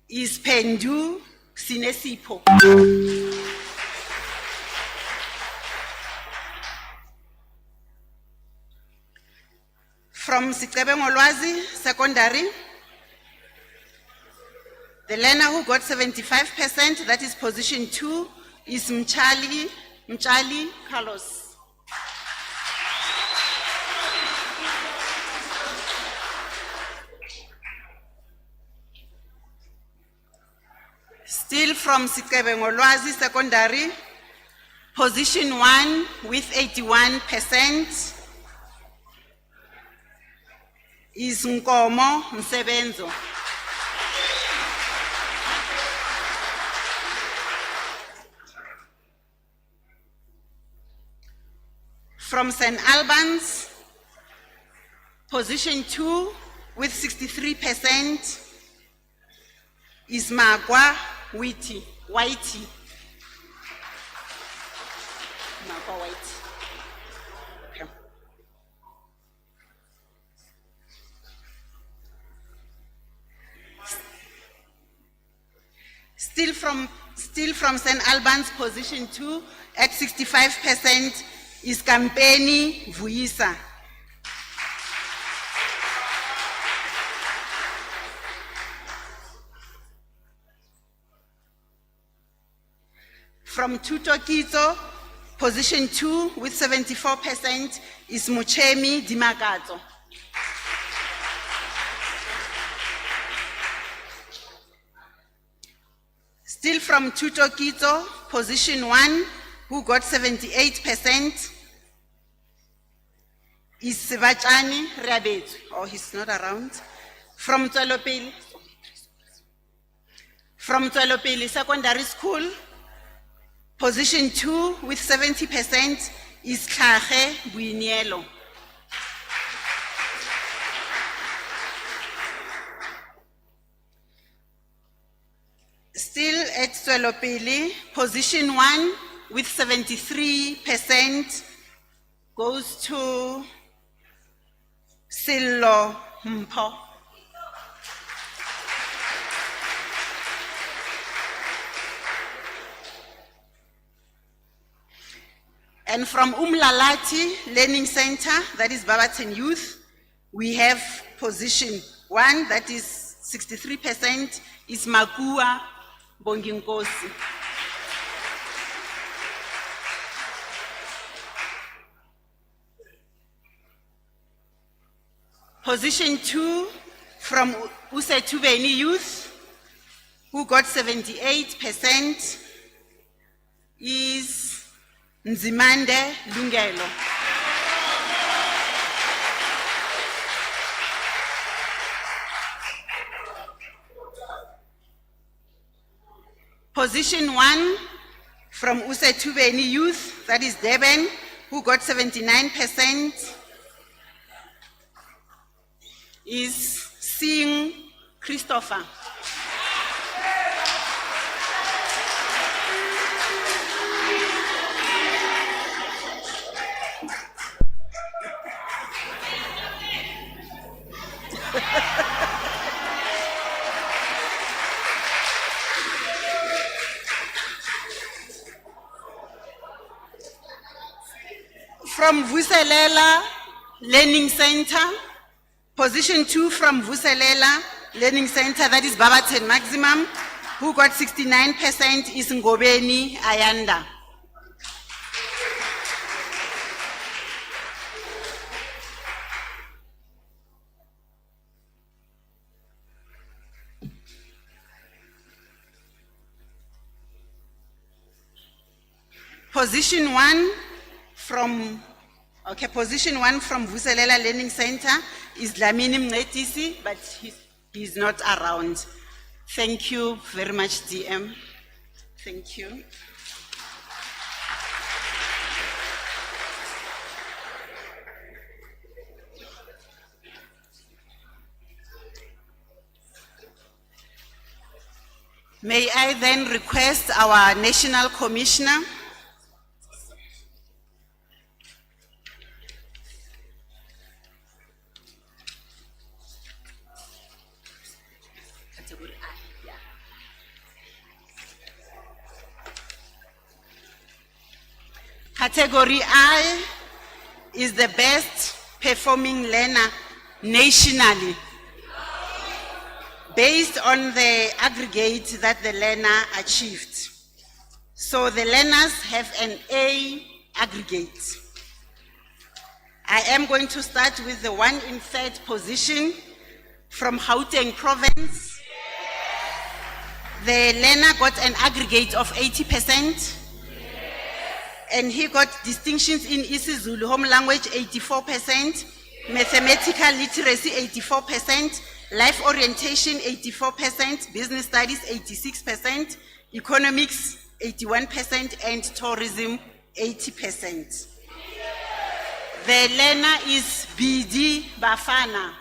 G: is Pendu Sinesipo. From Sicebengolwazi Secondary, the learner who got 75%, that is position 2, is Mchali Carlos. Still from Sicebengolwazi Secondary, position 1 with 81%, is Nkomo Msebenzo. From St. Albans, position 2 with 63%, is Magwa Whitey. Magwa Whitey. Okay. Still from St. Albans, position 2 at 65% is Kampeni Vuisa. From Tutokito, position 2 with 74% is Muchemi Dimakato. Still from Tutokito, position 1, who got 78%, is Sivachani Rabetu, or he's not around. From Tswelopele Secondary School, position 2 with 70% is Tlhahe Buinielo. Still at Tswelopele, position 1 with 73% goes to Silo Mpo. And from Umlalati Learning Center, that is Barberton Youth, we have position 1, that is 63%, is Makua Bonginkosi. Position 2 From Usetubeni Youth, who got 78%, is Nzimande Lungelo. Position 1 from Usetubeni Youth, that is Deben, who got 79%, is Singh Christopher. From Vuselela Learning Center, position 2 from Vuselela Learning Center, that is Babaten Maximum, who got 69%, is Ngobeni Ayanda. Position 1 from Vuselela Learning Center is Dlamini Mnetisi, but he's not around. Thank you very much, DM. Thank you. May I then request our National Commissioner, Category I is the best performing learner nationally, based on the aggregate that the learner achieved. So the learners have an A aggregate. I am going to start with the one in third position from Gauteng Province. The learner got an aggregate of 80%. And he got distinctions in isiZulu, home language 84%, mathematical literacy 84%, life orientation 84%, business studies 86%, economics 81%, and tourism 80%. The learner is BD Bafana.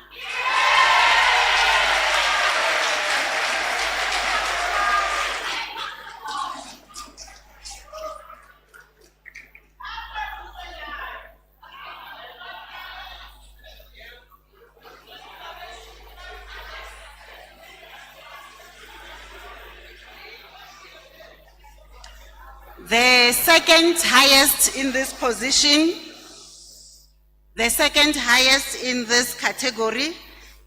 G: The second highest in this position, the second highest in this category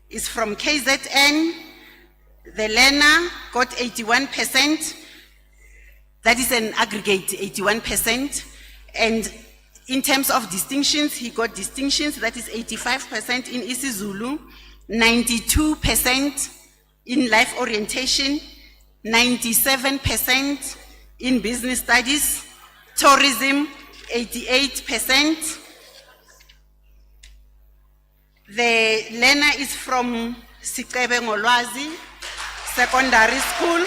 G: is from KZN. The learner got 81%. That is an aggregate, 81%. And in terms of distinctions, he got distinctions, that is 85% in isiZulu, 92% in life orientation, 97% in business studies, tourism 88%. The learner is from Sikebe Ngolwazi Secondary School,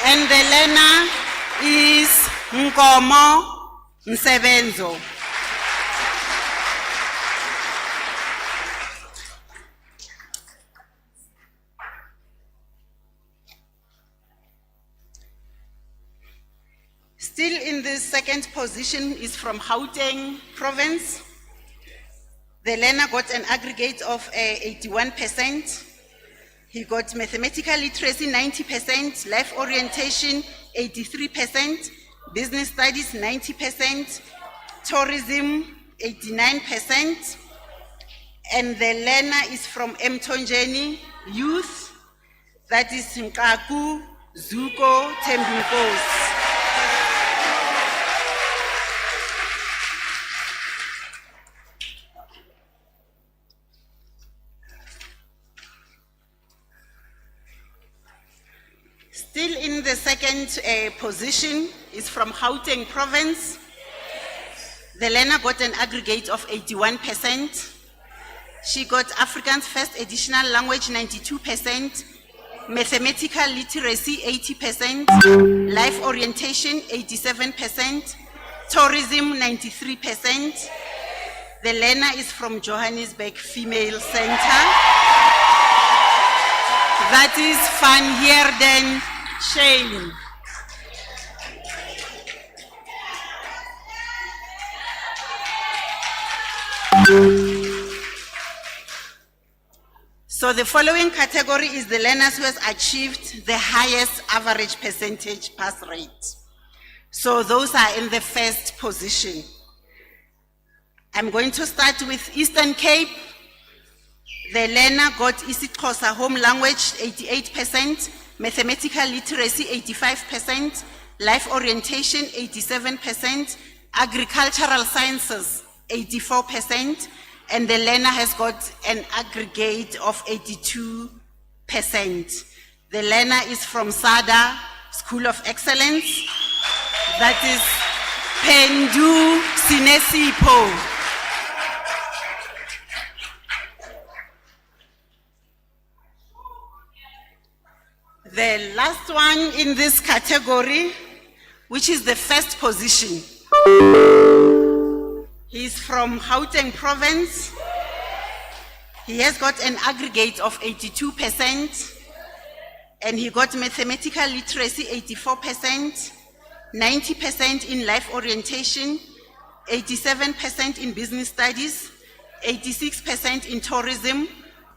G: and the learner is Nkomo Nsebenzo. Still in the second position is from Gauteng Province. The learner got an aggregate of 81%. He got mathematical literacy 90%, life orientation 83%, business studies 90%, tourism 89%, and the learner is from Mtonjeni Youth, that is Nkaku Zuko Tembukos. Still in the second position is from Gauteng province. The learner got an aggregate of 81%. She got Afrikaans first additional language 92%, mathematical literacy 80%, life orientation 87%, tourism 93%. The learner is from Johannesburg Female Center. That is Van Heerden Shane. So the following category is the learners who has achieved the highest average percentage pass rate. So those are in the first position. I'm going to start with Eastern Cape. The learner got isiXhosa home language 88%, mathematical literacy 85%, life orientation 87%, agricultural sciences 84%, and the learner has got an aggregate of 82%. The learner is from SADA School of Excellence. That is Pendu Sinesipho. The last one in this category, which is the first position, he's from Gauteng province. He has got an aggregate of 82%, and he got mathematical literacy 84%, 90% in life orientation, 87% in business studies, 86% in tourism,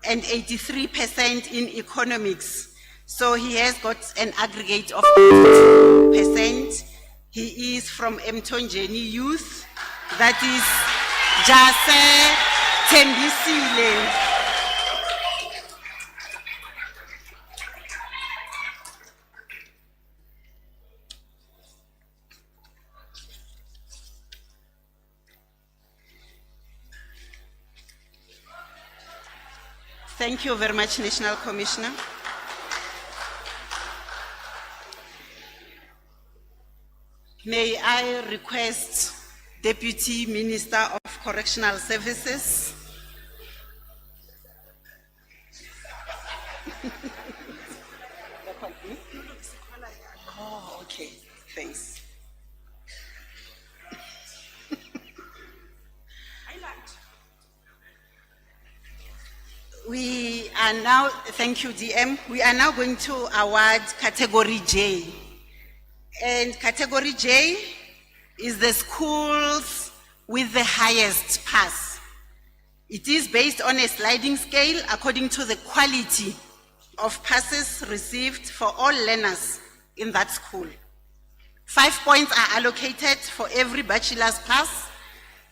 G: and 83% in economics. So he has got an aggregate of 82%. He is from Mtonjeni Youth. That is Jase Tembisile. Thank you very much, National Commissioner. May I request Deputy Minister of Correctional Services. Oh, okay, thanks. We are now, thank you, DM. We are now going to award category J. And category J is the schools with the highest pass. It is based on a sliding scale according to the quality of passes received for all learners in that school. 5 points are allocated for every bachelor's pass,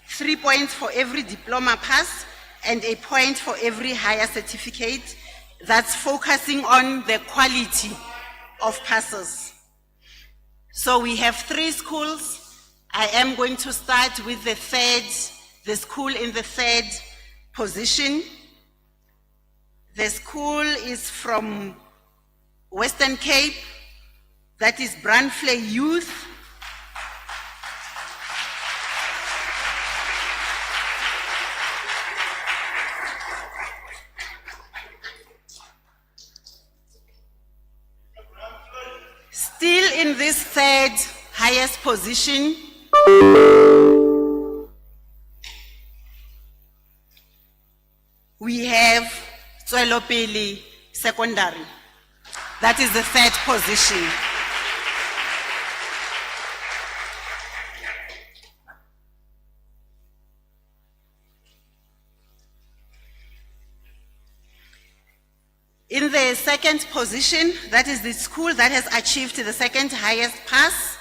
G: 3 points for every diploma pass, and a point for every higher certificate that's focusing on the quality of passes. So we have 3 schools. I am going to start with the school in the third position. The school is from Western Cape. That is Brandfley Youth. Still in this third highest position, we have Tswelopele Secondary. That is the third position. In the second position, that is the school that has achieved the second highest pass.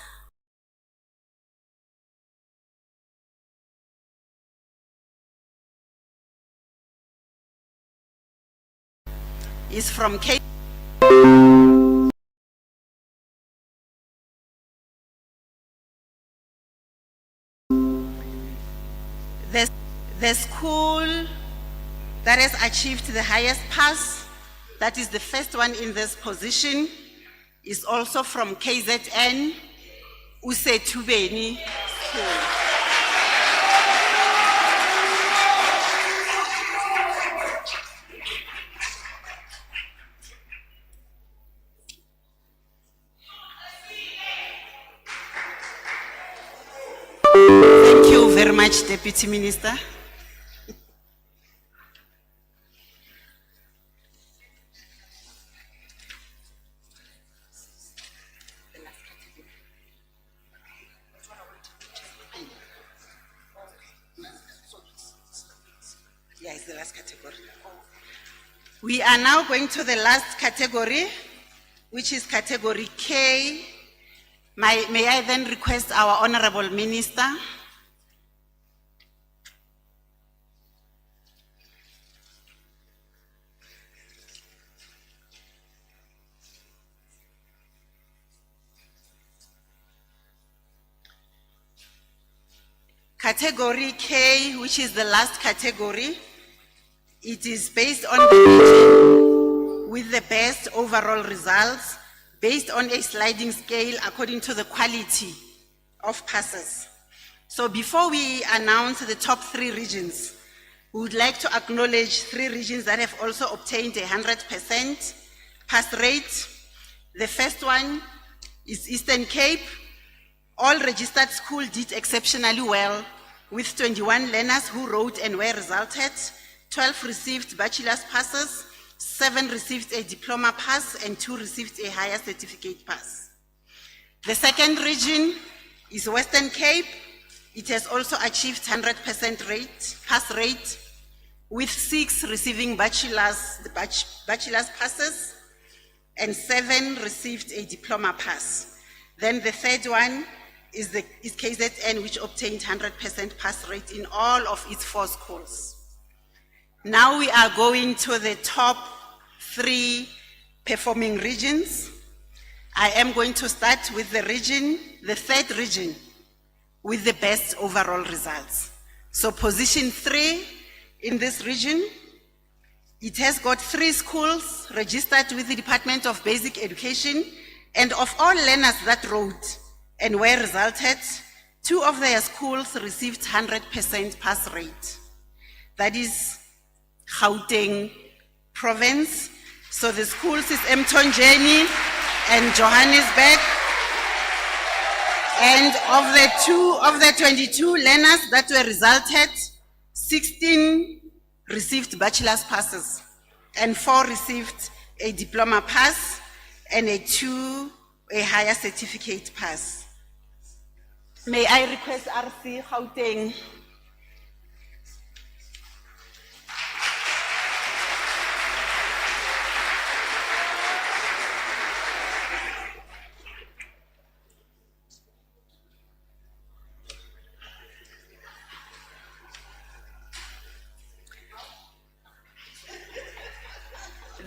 G: Is from Cape. The school that has achieved the highest pass, that is the first one in this position, is also from KZN, Usetubeni School. Thank you very much, Deputy Minister. Yeah, it's the last category. We are now going to the last category, which is category K. May I then request our Honorable Minister? Category K, which is the last category, it is based on the region with the best overall results, based on a sliding scale according to the quality of passes. So before we announce the top 3 regions, we would like to acknowledge 3 regions that have also obtained 100% pass rate. The first one is Eastern Cape. All registered schools did exceptionally well, with 21 learners who wrote and were resulted. 12 received bachelor's passes, 7 received a diploma pass, and 2 received a higher certificate pass. The second region is Western Cape. It has also achieved 100% pass rate, with 6 receiving bachelor's passes, and 7 received a diploma pass. Then the third one is KZN, which obtained 100% pass rate in all of its 4 schools. Now we are going to the top 3 performing regions. I am going to start with the third region, with the best overall results. So position 3 in this region, it has got 3 schools registered with the Department of Basic Education, and of all learners that wrote and were resulted, 2 of their schools received 100% pass rate. That is Gauteng province. So the schools is Mtonjeni and Johannesburg. And of the 22 learners that were resulted, 16 received bachelor's passes, and 4 received a diploma pass, and 2 a higher certificate pass. May I request RC Gauteng?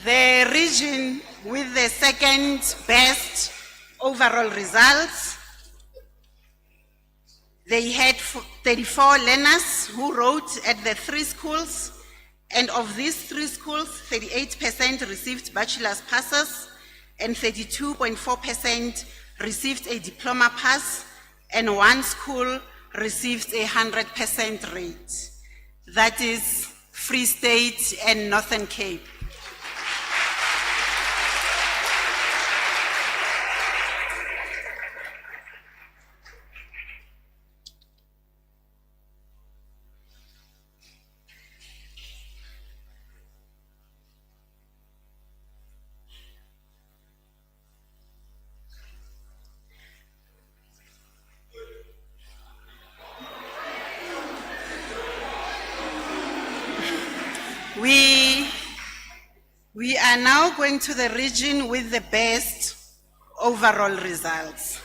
G: The region with the second best overall results, they had 34 learners who wrote at the 3 schools, and of these 3 schools, 38% received bachelor's passes, and 32.4% received a diploma pass, and 1 school received 100% rate. That is Free State and Northern Cape. We are now going to the region with the best overall results.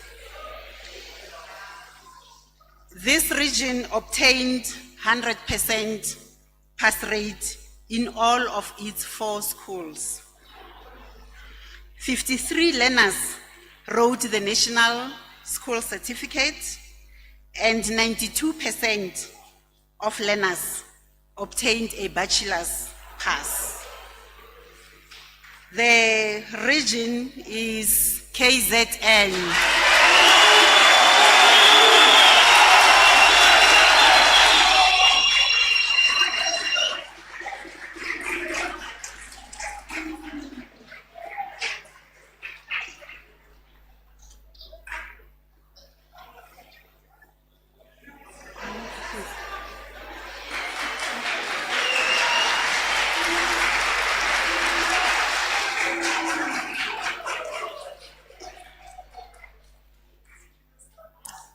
G: This region obtained 100% pass rate in all of its 4 schools. 53 learners wrote the National School Certificate, and 92% of learners obtained a bachelor's pass. The region is KZN.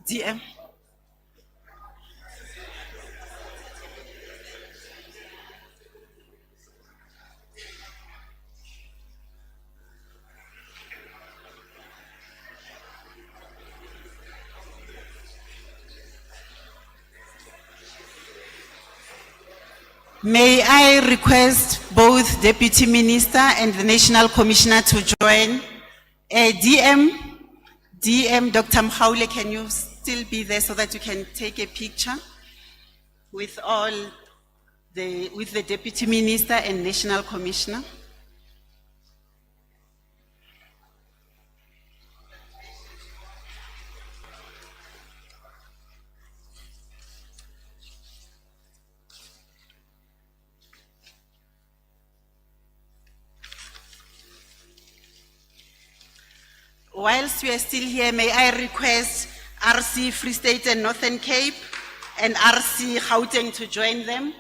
G: DM. May I request both Deputy Minister and the National Commissioner to join? DM Dr. Mhaule, can you still be there so that you can take a picture with with the Deputy Minister and National Commissioner? Whilst we are still here, may I request RC Free State and Northern Cape and RC Gauteng to join them?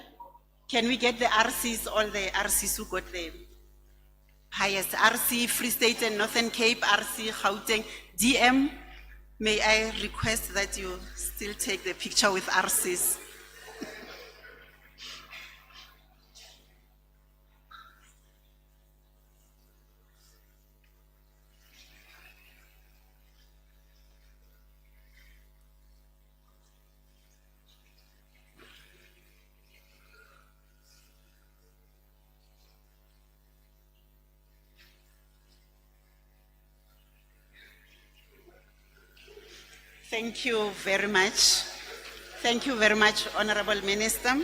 G: Can we get the RCs, all the RCs who got the highest? RC Free State and Northern Cape, RC Gauteng, DM, may I request that you still take the picture with RCs? Thank you very much. Thank you very much, Honorable Minister.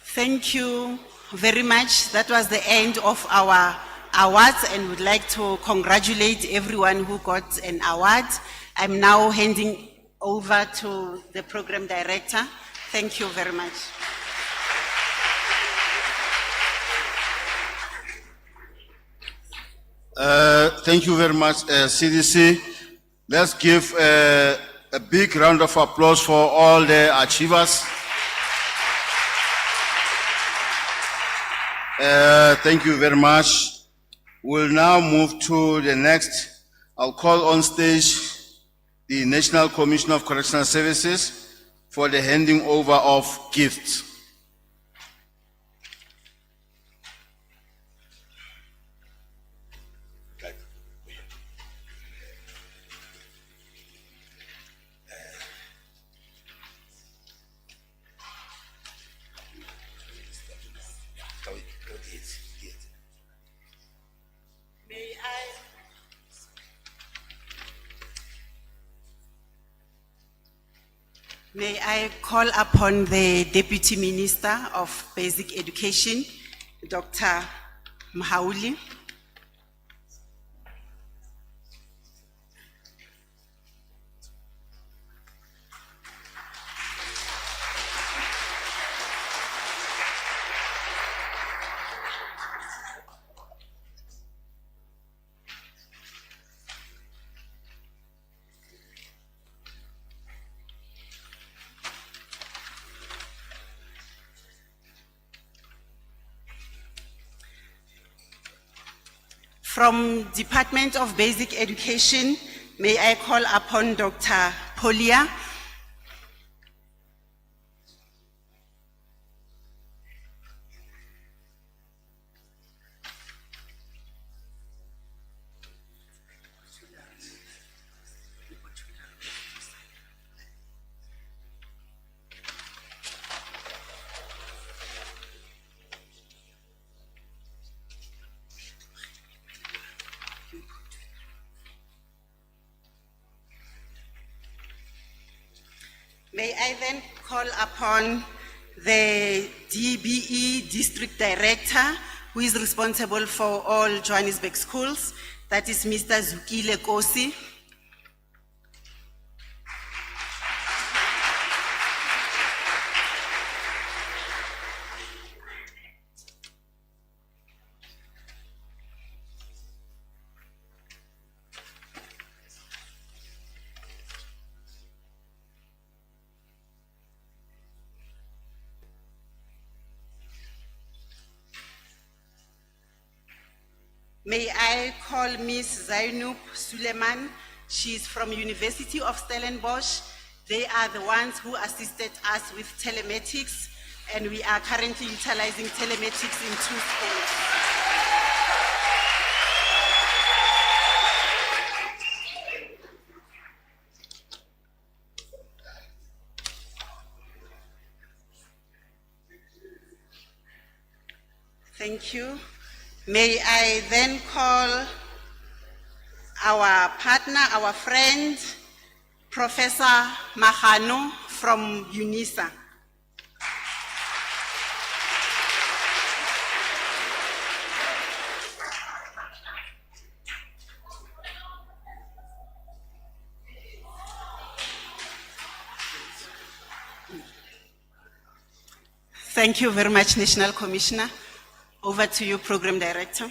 G: Thank you very much. That was the end of our awards, and would like to congratulate everyone who got an award. I'm now handing over to the program director. Thank you very much.
A: Thank you very much, CDC. Let's give a big round of applause for all the achievers. Thank you very much. We'll now move to the next. I'll call on stage the National Commission of Correctional Services for the handing over of gifts.
G: May I call upon the Deputy Minister of Basic Education, Dr. Mhauli. From Department of Basic Education, may I call upon Dr. Polia. May I then call upon the DBE District Director, who is responsible for all Johannesburg schools, that is Mr. Zukile Kosi. May I call Ms. Zainub Suleiman? She is from University of Stellenbosch. They are the ones who assisted us with telematics, and we are currently utilizing telematics in 2 schools. Thank you. May I then call our partner, our friend, Professor Mahano from UNISA. Thank you very much, National Commissioner. Over to you, Program Director.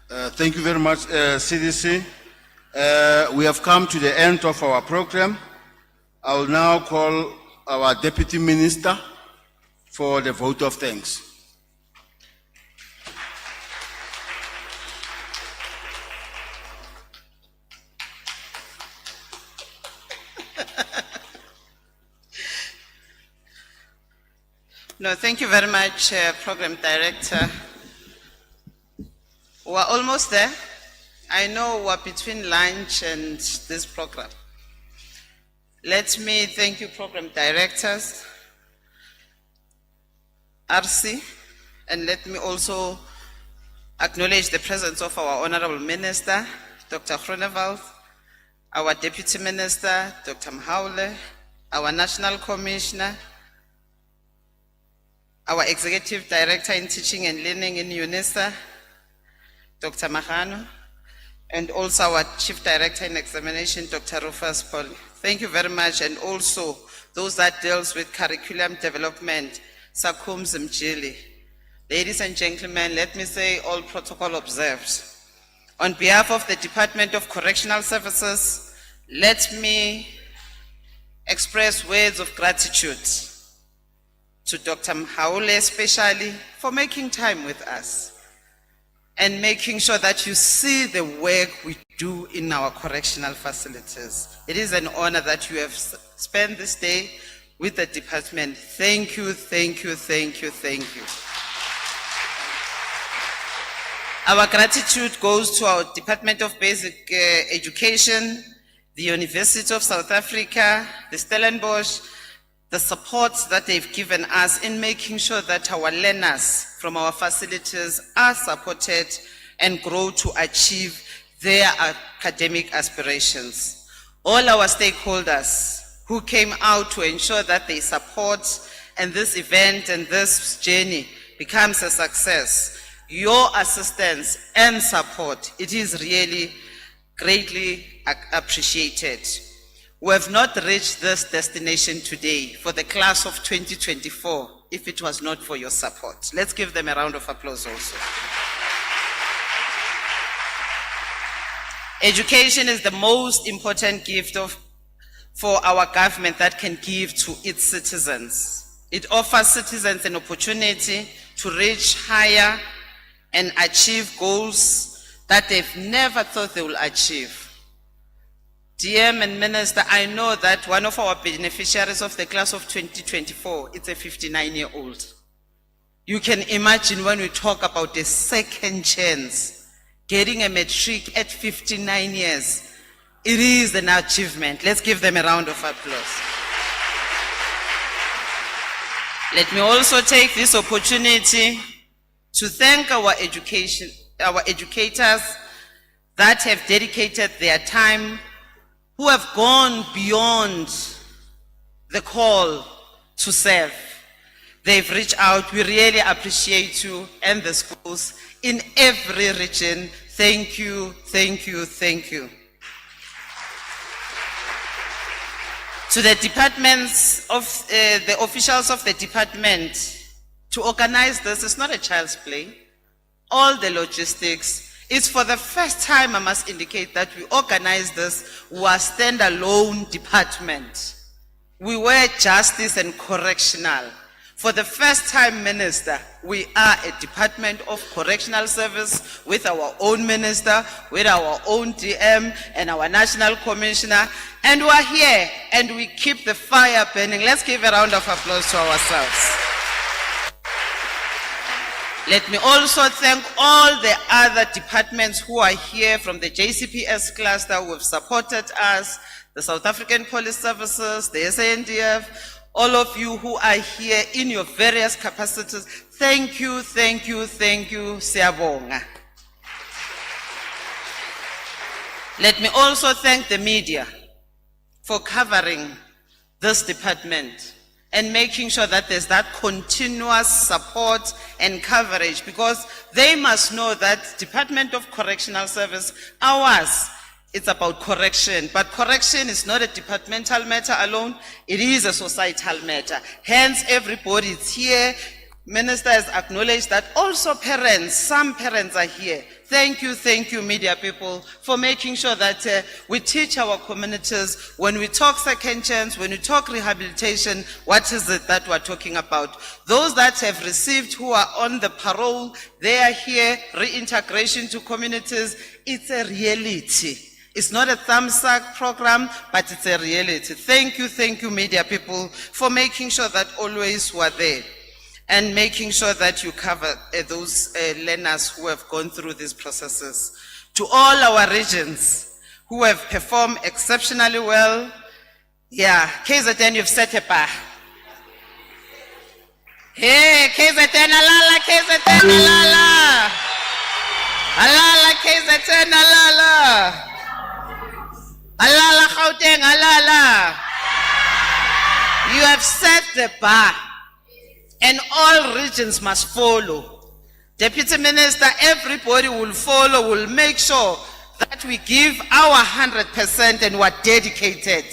A: Thank you very much, CDC. We have come to the end of our program. I will now call our Deputy Minister for the vote of thanks.
G: No, thank you very much, Program Director. We're almost there. I know we're between lunch and this program. Let me thank you, Program Directors, RC, and let me also acknowledge the presence of our Honorable Minister, Dr. Groenewald, our Deputy Minister, Dr. Mhaule, our National Commissioner, our Executive Director in Teaching and Learning in UNISA, Dr. Mahano, and also our Chief Director in Examination, Dr. Rufus Paul. Thank you very much, and also those that deals with curriculum development, Sakum Zimjili. Ladies and gentlemen, let me say all protocol observed. On behalf of the Department of Correctional Services, let me express words of gratitude to Dr. Mhaule especially for making time with us and making sure that you see the work we do in our correctional facilities. It is an honor that you have spent this day with the department. Thank you, thank you, thank you, thank you. Our gratitude goes to our Department of Basic Education, the University of South Africa, the Stellenbosch, the support that they've given us in making sure that our learners from our facilities are supported and grow to achieve their academic aspirations. All our stakeholders who came out to ensure that they support and this event and this journey becomes a success. Your assistance and support, it is really greatly appreciated. We have not reached this destination today for the class of 2024 if it was not for your support. Let's give them a round of applause also. Education is the most important gift for our government that can give to its citizens. It offers citizens an opportunity to reach higher and achieve goals that they've never thought they will achieve. DM and Minister, I know that one of our beneficiaries of the class of 2024 is a 59-year-old. You can imagine when we talk about a second chance, getting a matric at 59 years, it is an achievement. Let's give them a round of applause. Let me also take this opportunity to thank our educators that have dedicated their time
H: who have gone beyond the call to serve. They've reached out. We really appreciate you and the schools in every region. Thank you, thank you, thank you. To the departments of the officials of the department, to organize this is not a child's play. All the logistics. It's for the first time, I must indicate, that we organize this. We are standalone department. We were justice and correctional. For the first time, Minister, we are a department of correctional service with our own minister, with our own DM and our national commissioner. And we are here and we keep the fire burning. Let's give a round of applause to ourselves. Let me also thank all the other departments who are here from the JCPS cluster who have supported us, the South African Police Services, the SANDF, all of you who are here in your various capacities. Thank you, thank you, thank you, siyabonga. Let me also thank the media for covering this department and making sure that there's that continuous support and coverage, because they must know that Department of Correctional Service, ours, it's about correction, but correction is not a departmental matter alone, it is a societal matter. Hence, everybody is here. Minister has acknowledged that also parents, some parents are here. Thank you, media people, for making sure that we teach our communities, when we talk second chance, when we talk rehabilitation, what is it that we're talking about? Those that have received, who are on the parole, they are here, reintegration to communities, it's a reality. It's not a thumbsuck program, but it's a reality. Thank you, media people, for making sure that always we're there and making sure that you cover those learners who have gone through these processes. To all our regions who have performed exceptionally well, yeah, KZN, you've set a bar. Hey, KZN, alala, KZN, alala. Alala, KZN, alala. Alala, Gauteng, alala. You have set the bar, and all regions must follow. Deputy Minister, everybody will follow, will make sure that we give our 100% and we're dedicated.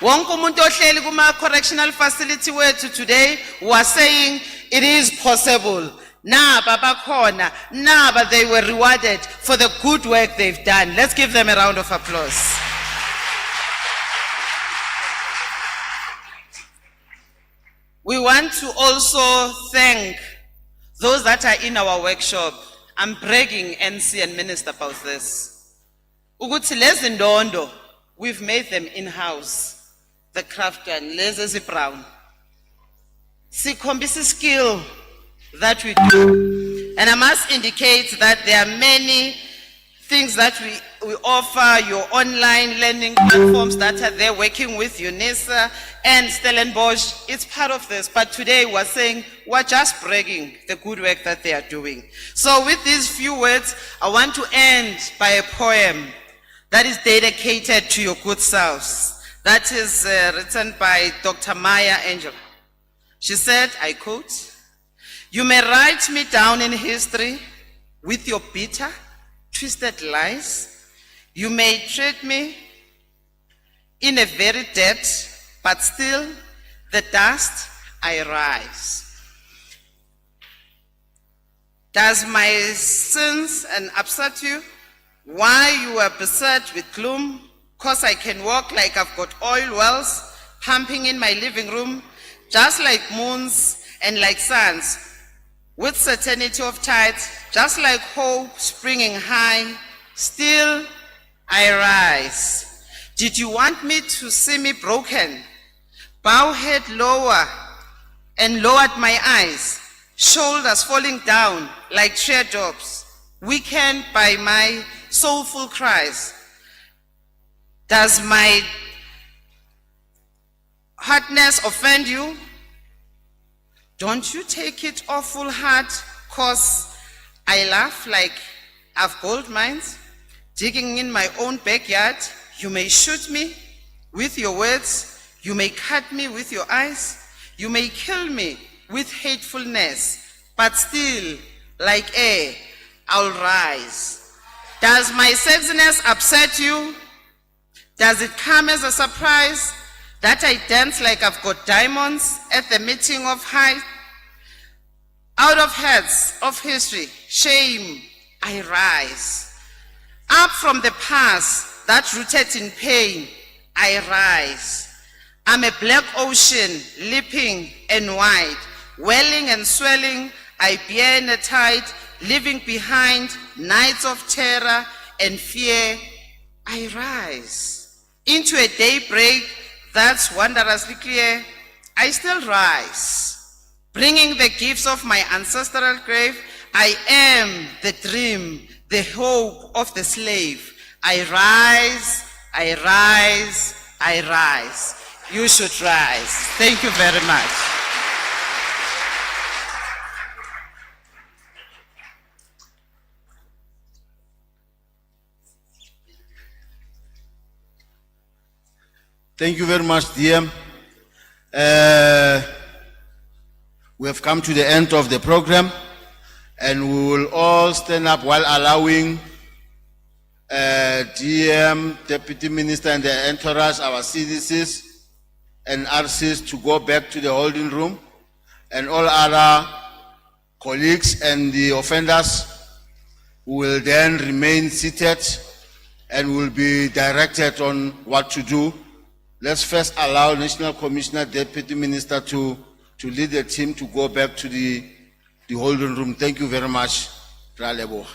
H: Wonke umuntu ohleli kuma correctional facility wethu today was saying it is possible. Naba bakhona, naba they were rewarded for the good work they've done. Let's give them a round of applause. We want to also thank those that are in our workshop. I'm bragging NC and Minister about this. Ukuthi lezi ndondo, we've made them in-house. The craftsman, Lezezi Brown. Sikhombisa skill that we do. And I must indicate that there are many things that we offer, your online learning platforms that are there working with UNISA and Stellenbosch. It's part of this, but today we're saying we're just bragging the good work that they are doing. So with these few words, I want to end by a poem that is dedicated to your good selves. That is written by Dr. Maya Angelou. She said, I quote, "You may write me down in history with your bitter, twisted lies. You may treat me in a very dirt, but still the dust I rise. Does my sins and upset you? Why you are beset with gloom? 'Cause I can walk like I've got oil wells pumping in my living room, just like moons and like suns, with certainty of tide, just like hope springing high, still I rise. Did you want me to see me broken? Bow head lower and lowered my eyes, shoulders falling down like teardrops, weakened by my soulful cries. Does my hardness offend you? Don't you take it awful hard, 'cause I laugh like I've gold mines, digging in my own backyard. You may shoot me, with your words, you may cut me with your eyes, you may kill me with hatefulness, but still, like air, I'll rise. Does my sexiness upset you? Does it come as a surprise that I dance like I've got diamonds at the meeting of height? Out of heads of history, shame, I rise. Up from the past that rooted in pain, I rise. I'm a black ocean, leaping and wide, welling and swelling, I bear in a tide, leaving behind nights of terror and fear, I rise. Into a daybreak that's wondrously clear, I still rise. Bringing the gifts of my ancestral grave, I am the dream, the hope of the slave. I rise, I rise, I rise. You should rise. Thank you very much.
A: Thank you very much, dear. We have come to the end of the program, and we will all stand up while allowing DM, Deputy Minister and the entourage, our CDCs and RCs to go back to the holding room, and all other colleagues and the offenders will then remain seated and will be directed on what to do. Let's first allow National Commissioner, Deputy Minister to lead the team to go back to the holding room. Thank you very much. Ra leboha.